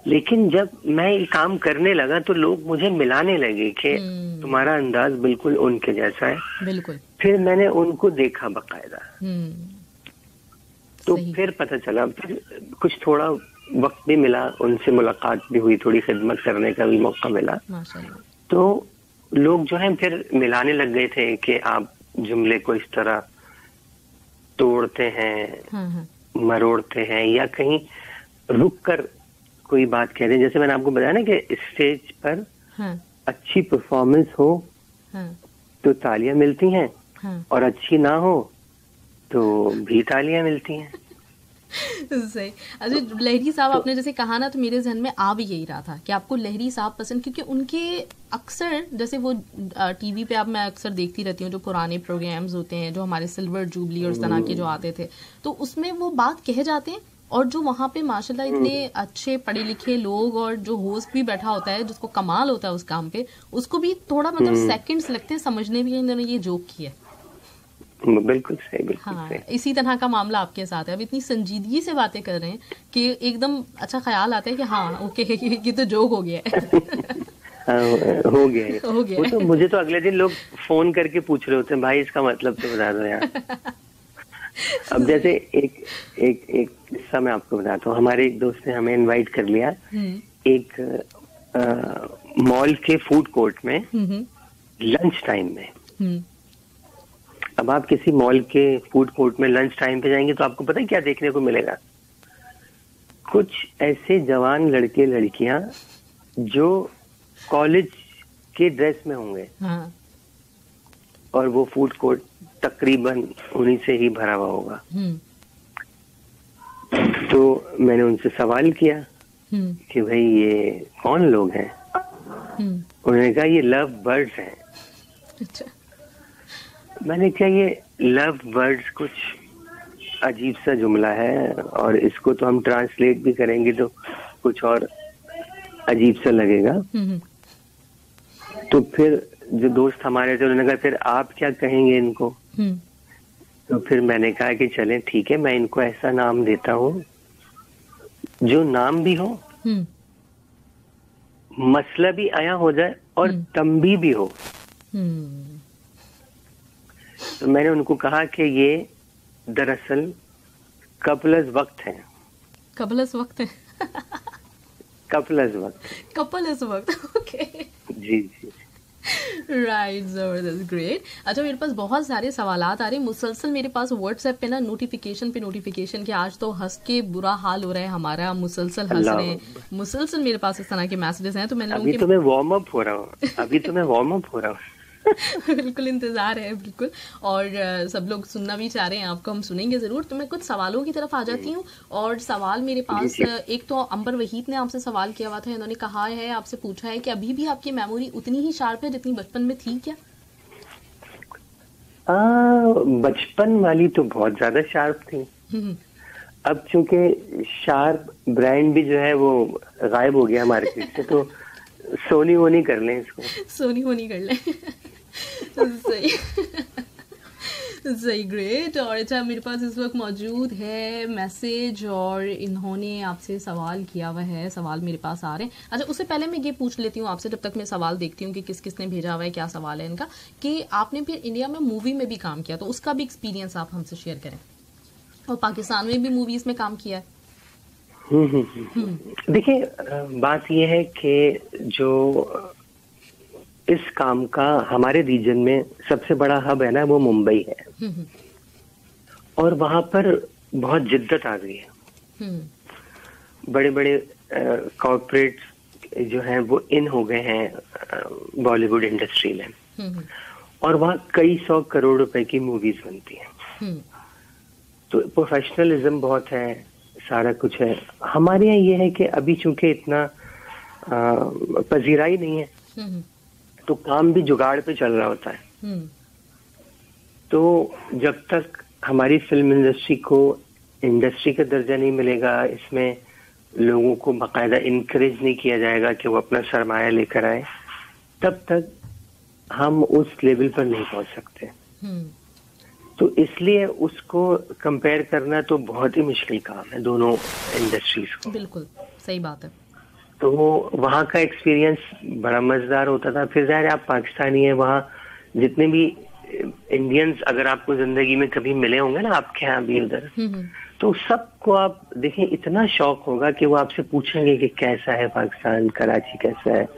लेकिन जब मैं ये काम करने लगा तो लोग मुझे मिलाने लगे कि तुम्हारा अंदाज बिल्कुल उनके जैसा है। बिल्कुल। फिर मैंने उनको देखा बकायदा, तो फिर पता चला, फिर कुछ थोड़ा वक्त भी मिला, उनसे मुलाकात भी हुई, थोड़ी खिदमत करने का भी मौका मिला। माशाल्लाह। तो लोग जो हैं फिर मिलाने लग गए थे कि आप जुमले को इस तरह तोड़ते हैं, मरोड़ते हैं, या कहीं रुक कर कोई बात कह रहे हैं। जैसे मैंने आपको बताया ना कि स्टेज पर अच्छी परफॉर्मेंस हो तो तालियां मिलती हैं, और अच्छी ना हो तो भी तालियां मिलती हैं। सही। अच्छा लहरी साहब आपने जैसे कहा ना, तो मेरे जहन में आ भी यही रहा था कि आपको लहरी साहब पसंद, क्योंकि उनके अक्सर जैसे वो टीवी पे, अब मैं अक्सर देखती रहती हूँ जो पुराने प्रोग्राम्स होते हैं, जो हमारे सिल्वर जुबली और इस तरह के जो आते थे, तो उसमें वो बात कहे जाते हैं, और जो वहाँ पे माशाल्लाह इतने अच्छे पढ़े लिखे लोग और जो होस्ट भी बैठा होता है जिसको कमाल होता है उस काम पे, उसको भी थोड़ा मतलब सेकंड्स लगते हैं समझने भी इन्होंने ये जोक किया। बिल्कुल सही, बिल्कुल हाँ, सही। इसी तरह का मामला आपके साथ है। अब इतनी संजीदगी से बातें कर रहे हैं कि एकदम अच्छा ख्याल आता है कि हाँ ओके ये तो जोक हो गया है। हो गया हो गया। वो तो मुझे तो अगले दिन लोग फोन करके पूछ रहे होते हैं, भाई इसका मतलब तो बता दो यार। अब जैसे एक किस्सा मैं आपको बताता हूँ। हमारे एक दोस्त ने हमें इनवाइट कर लिया एक मॉल के फूड कोर्ट में लंच टाइम में। अब आप किसी मॉल के फूड कोर्ट में लंच टाइम पे जाएंगे तो आपको पता है क्या देखने को मिलेगा? कुछ ऐसे जवान लड़के लड़कियां जो कॉलेज के ड्रेस में होंगे, और वो फूड कोर्ट तकरीबन उन्हीं से ही भरा हुआ होगा। तो मैंने उनसे सवाल किया कि भाई ये कौन लोग हैं? उन्होंने कहा ये लव बर्ड्स हैं। अच्छा। मैंने कहा ये लव बर्ड्स कुछ अजीब सा जुमला है, और इसको तो हम ट्रांसलेट भी करेंगे तो कुछ और अजीब सा लगेगा। तो फिर जो दोस्त हमारे थे उन्होंने कहा फिर आप क्या कहेंगे इनको? तो फिर मैंने कहा कि चलें ठीक है, मैं इनको ऐसा नाम देता हूँ जो नाम भी हो, मसला भी आया हो जाए, और तंबी भी हो। तो मैंने उनको कहा कि ये दरअसल कपलस वक्त है। कपलस वक्त है। कपलस वक्त। कपलस वक्त, ओके। जी जी। राइट, जबरदस्त, ग्रेट। अच्छा मेरे पास बहुत सारे सवालात आ रहे हैं मुसलसल। मेरे पास व्हाट्सएप पे ना नोटिफिकेशन पे नोटिफिकेशन कि आज तो हंस के बुरा हाल हो रहा है हमारा, मुसलसल हंस रहे हैं, मुसलसल मेरे पास इस तरह के मैसेजेस हैं। तो मैंने अभी तो मैं वार्म अप हो रहा हूँ। बिल्कुल इंतजार है, बिल्कुल। और सब लोग सुनना भी चाह रहे हैं आपको, हम सुनेंगे जरूर। तो मैं कुछ सवालों की तरफ आ जाती हूँ। और सवाल मेरे पास एक तो अंबर वहीद ने आपसे सवाल किया हुआ था। इन्होंने कहा है, आपसे पूछा है कि अभी भी आपकी मेमोरी उतनी ही शार्प है जितनी बचपन में थी क्या? बचपन वाली तो बहुत ज्यादा शार्प थी। अब चूंकि शार्प ब्रांड भी जो है वो गायब हो गया मार्केट से, तो सोनी वोनी कर लें इसको, सोनी वोनी कर लें। सही। सही, ग्रेट। और अच्छा मेरे पास इस वक्त मौजूद है मैसेज, और इन्होंने आपसे सवाल किया हुआ है। सवाल मेरे पास आ रहे हैं। अच्छा उससे पहले मैं ये पूछ लेती हूँ आपसे, जब तक मैं सवाल देखती हूँ कि किस किसने भेजा हुआ है, क्या सवाल है इनका, कि आपने फिर इंडिया में मूवी में भी काम किया, तो उसका भी एक्सपीरियंस आप हमसे शेयर करें। और पाकिस्तान में भी मूवीज में काम किया है। देखिए बात यह है कि जो इस काम का हमारे रीजन में सबसे बड़ा हब है ना, वो मुंबई है। और वहां पर बहुत जिद्दत आ गई है। बड़े बड़े कॉर्पोरेट जो हैं वो इन हो गए हैं बॉलीवुड इंडस्ट्री में, और वहाँ कई 100 करोड़ रुपए की मूवीज बनती हैं। तो प्रोफेशनलिज्म बहुत है, सारा कुछ है। हमारे यहाँ ये है कि अभी चूंकि इतना पजीराई नहीं है, तो काम भी जुगाड़ पे चल रहा होता है। तो जब तक हमारी फिल्म इंडस्ट्री को इंडस्ट्री का दर्जा नहीं मिलेगा, इसमें लोगों को बाकायदा इनकरेज नहीं किया जाएगा कि वो अपना सरमाया लेकर आए, तब तक हम उस लेवल पर नहीं पहुंच सकते। तो इसलिए उसको कंपेयर करना तो बहुत ही मुश्किल काम है दोनों इंडस्ट्रीज को। बिल्कुल सही बात है। तो वहाँ का एक्सपीरियंस बड़ा मजेदार होता था। फिर ज़ाहिर आप पाकिस्तानी है, वहाँ जितने भी इंडियंस अगर आपको जिंदगी में कभी मिले होंगे ना आपके यहाँ भी उधर, तो सबको आप देखें इतना शौक होगा कि वो आपसे पूछेंगे कि कैसा है पाकिस्तान, कराची कैसा है,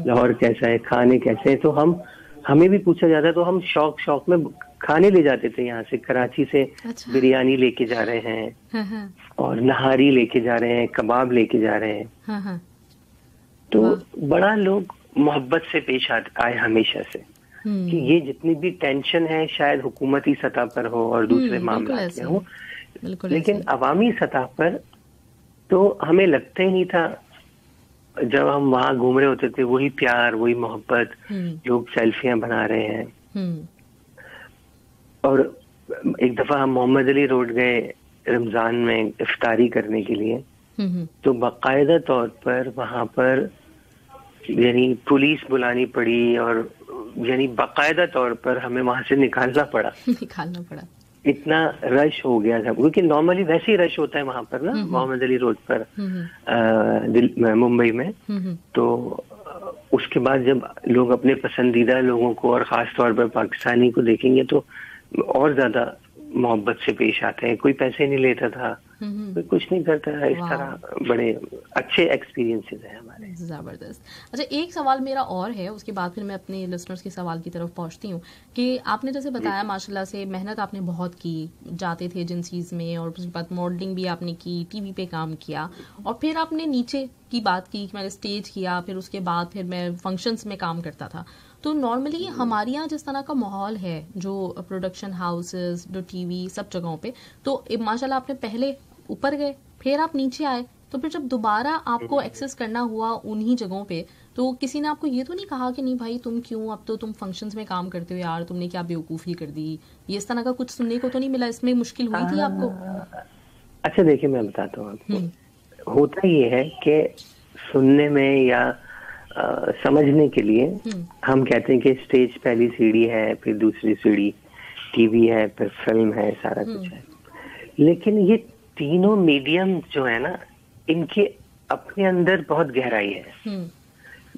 लाहौर कैसा है, खाने कैसे है। तो हमें भी पूछा जाता है, तो हम शौक में खाने ले जाते थे यहाँ से, कराची से। अच्छा। बिरयानी लेके जा रहे हैं और नहारी लेके जा रहे हैं, कबाब लेके जा रहे हैं। तो बड़ा लोग मोहब्बत से पेश आए हमेशा से कि ये जितनी भी टेंशन है शायद हुकूमती सतह पर हो और दूसरे मामला में हो, लेकिन अवामी सतह पर तो हमें लगता ही नहीं था। जब हम वहाँ घूम रहे होते थे वही प्यार, वही मोहब्बत, लोग सेल्फियां बना रहे हैं। और एक दफा हम मोहम्मद अली रोड गए रमजान में इफ्तारी करने के लिए, तो बाकायदा तौर पर वहाँ पर यानी पुलिस बुलानी पड़ी और यानी बाकायदा तौर पर हमें वहाँ से निकालना पड़ा। इतना रश हो गया था, क्योंकि नॉर्मली वैसे ही रश होता है वहां पर ना मोहम्मद अली रोड पर मुंबई में। तो उसके बाद जब लोग अपने पसंदीदा लोगों को और खास तौर पर पाकिस्तानी को देखेंगे तो और ज्यादा मोहब्बत से पेश आते हैं। कोई पैसे नहीं लेता था, कोई कुछ नहीं करता है। इस तरह बड़े अच्छे एक्सपीरियंसेस हैं हमारे। जबरदस्त। अच्छा, एक सवाल मेरा और है, उसके बाद फिर मैं अपने लिसनर्स के सवाल की तरफ पहुंचती हूँ कि आपने जैसे बताया माशाल्लाह से मेहनत आपने बहुत की, जाते थे एजेंसीज में और उसके बाद मॉडलिंग भी आपने की, टीवी पे काम किया और फिर आपने नीचे की बात की, मैंने स्टेज किया, फिर उसके बाद फिर मैं फंक्शंस में काम करता था। तो नॉर्मली हमारे यहाँ जिस तरह का माहौल है, जो प्रोडक्शन हाउसेस, जो टीवी, सब जगहों पे, तो माशाल्लाह आपने पहले ऊपर गए, फिर आप नीचे आए, तो फिर जब दोबारा आपको एक्सेस करना हुआ उन्हीं जगहों पे, तो किसी ने आपको ये तो नहीं कहा कि नहीं भाई तुम क्यों, अब तो तुम फंक्शंस में काम करते हो यार, तुमने क्या बेवकूफ़ी कर दी, ये इस तरह का कुछ सुनने को तो नहीं मिला? इसमें मुश्किल हुई थी आपको? अच्छा देखिए, मैं बताता हूँ आपको। होता ये है कि सुनने में या समझने के लिए हम कहते हैं कि स्टेज पहली सीढ़ी है, फिर दूसरी सीढ़ी टीवी है, फिर फिल्म है, सारा कुछ है। लेकिन ये तीनों मीडियम जो है ना, इनके अपने अंदर बहुत गहराई है।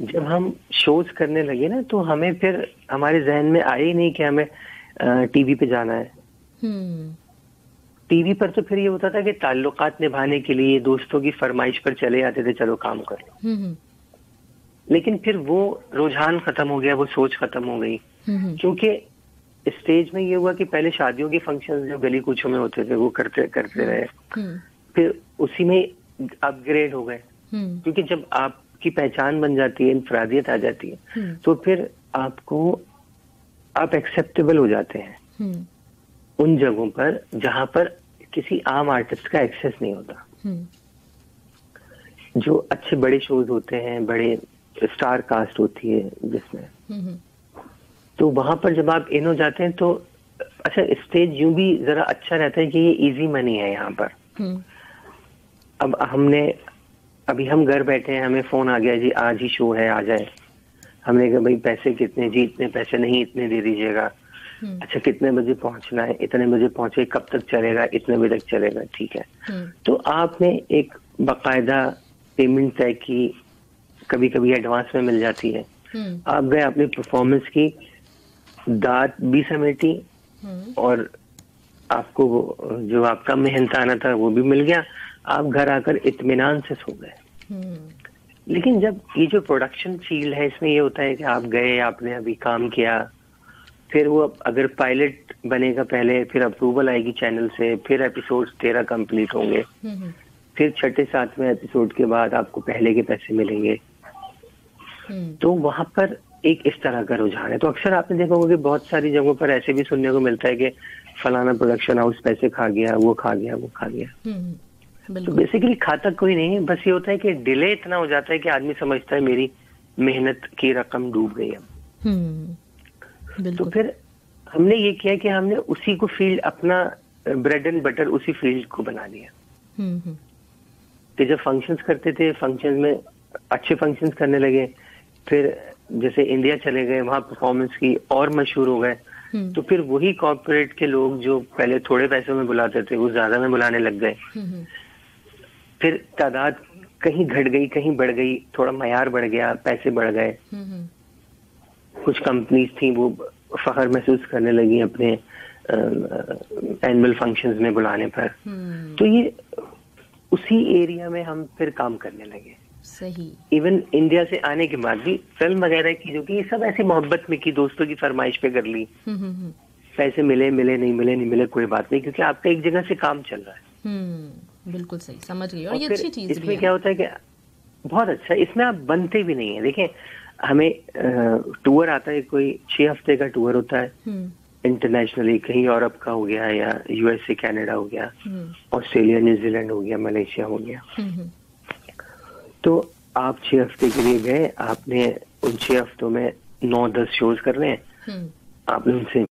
जब हम शोज करने लगे ना, तो हमें फिर हमारे जहन में आया ही नहीं कि हमें टीवी पे जाना है। टीवी पर तो फिर ये होता था कि ताल्लुकात निभाने के लिए दोस्तों की फरमाइश पर चले आते थे, चलो काम कर लो। लेकिन फिर वो रुझान खत्म हो गया, वो सोच खत्म हो गई। क्योंकि स्टेज में ये हुआ कि पहले शादियों के फंक्शन जो गली कूचों में होते थे वो करते रहे, फिर उसी में अपग्रेड हो गए। क्योंकि जब आपकी पहचान बन जाती है, इनफरादियत आ जाती है, तो फिर आप एक्सेप्टेबल हो जाते हैं उन जगहों पर जहां पर किसी आम आर्टिस्ट का एक्सेस नहीं होता। जो अच्छे बड़े शोज होते हैं, बड़े स्टार कास्ट होती है जिसमें, तो वहां पर जब आप इन हो जाते हैं तो अच्छा, स्टेज यूं भी जरा अच्छा रहता है कि ये इजी मनी है यहाँ पर। अब अभी हम घर बैठे हैं, हमें फोन आ गया जी आज ही शो है, आ जाए। हमने कहा भाई पैसे कितने? जी इतने पैसे नहीं, इतने दे दीजिएगा। अच्छा कितने बजे पहुंचना है? इतने बजे पहुंचे। कब तक चलेगा? इतने बजे तक चलेगा, ठीक है। तो आपने एक बाकायदा पेमेंट तय की, कभी कभी एडवांस में मिल जाती है। आप गए, अपनी परफॉर्मेंस की, दाद भी समेटी और आपको जो आपका मेहनताना था वो भी मिल गया। आप घर आकर इत्मीनान से सो गए। लेकिन जब ये जो प्रोडक्शन फील्ड है, इसमें ये होता है कि आप गए, आपने अभी काम किया, फिर वो अगर पायलट बनेगा पहले, फिर अप्रूवल आएगी चैनल से, फिर एपिसोड 13 कंप्लीट होंगे, फिर 6-7वें एपिसोड के बाद आपको पहले के पैसे मिलेंगे। तो वहां पर एक इस तरह का रुझान है। तो अक्सर आपने देखा होगा कि बहुत सारी जगहों पर ऐसे भी सुनने को मिलता है कि फलाना प्रोडक्शन हाउस पैसे खा गया, वो खा गया। तो बेसिकली खाता कोई नहीं है, बस ये होता है कि डिले इतना हो जाता है कि आदमी समझता है मेरी मेहनत की रकम डूब गई अब। तो फिर हमने ये किया कि हमने उसी को फील्ड अपना ब्रेड एंड बटर उसी फील्ड को बना लिया। हम्म। तो जब फंक्शंस करते थे, फंक्शंस में अच्छे फंक्शंस करने लगे, फिर जैसे इंडिया चले गए, वहां परफॉर्मेंस की और मशहूर हो गए, तो फिर वही कॉर्पोरेट के लोग जो पहले थोड़े पैसों में बुलाते थे वो ज्यादा में बुलाने लग गए। फिर तादाद कहीं घट गई, कहीं बढ़ गई, थोड़ा मयार बढ़ गया, पैसे बढ़ गए। कुछ कंपनीज थी वो फखर महसूस करने लगी अपने एनुअल फंक्शंस में बुलाने पर। तो ये उसी एरिया में हम फिर काम करने लगे। सही। इवन इंडिया से आने के बाद भी फिल्म वगैरह की, जो कि ये सब ऐसी मोहब्बत में की, दोस्तों की फरमाइश पे कर ली। पैसे मिले मिले, नहीं मिले नहीं मिले, कोई बात नहीं, क्योंकि आपका एक जगह से काम चल रहा है। बिल्कुल सही, समझ गई। और ये अच्छी चीज भी है। इसमें क्या होता है कि बहुत अच्छा, इसमें आप बनते भी नहीं है। देखें, हमें टूर आता है, कोई 6 हफ्ते का टूर होता है इंटरनेशनली, कहीं यूरोप का हो गया या यूएसए कनाडा हो गया, ऑस्ट्रेलिया न्यूजीलैंड हो गया, मलेशिया हो गया। तो आप 6 हफ्ते के लिए गए, आपने उन 6 हफ्तों में 9-10 शोज करने हैं, आपने उनसे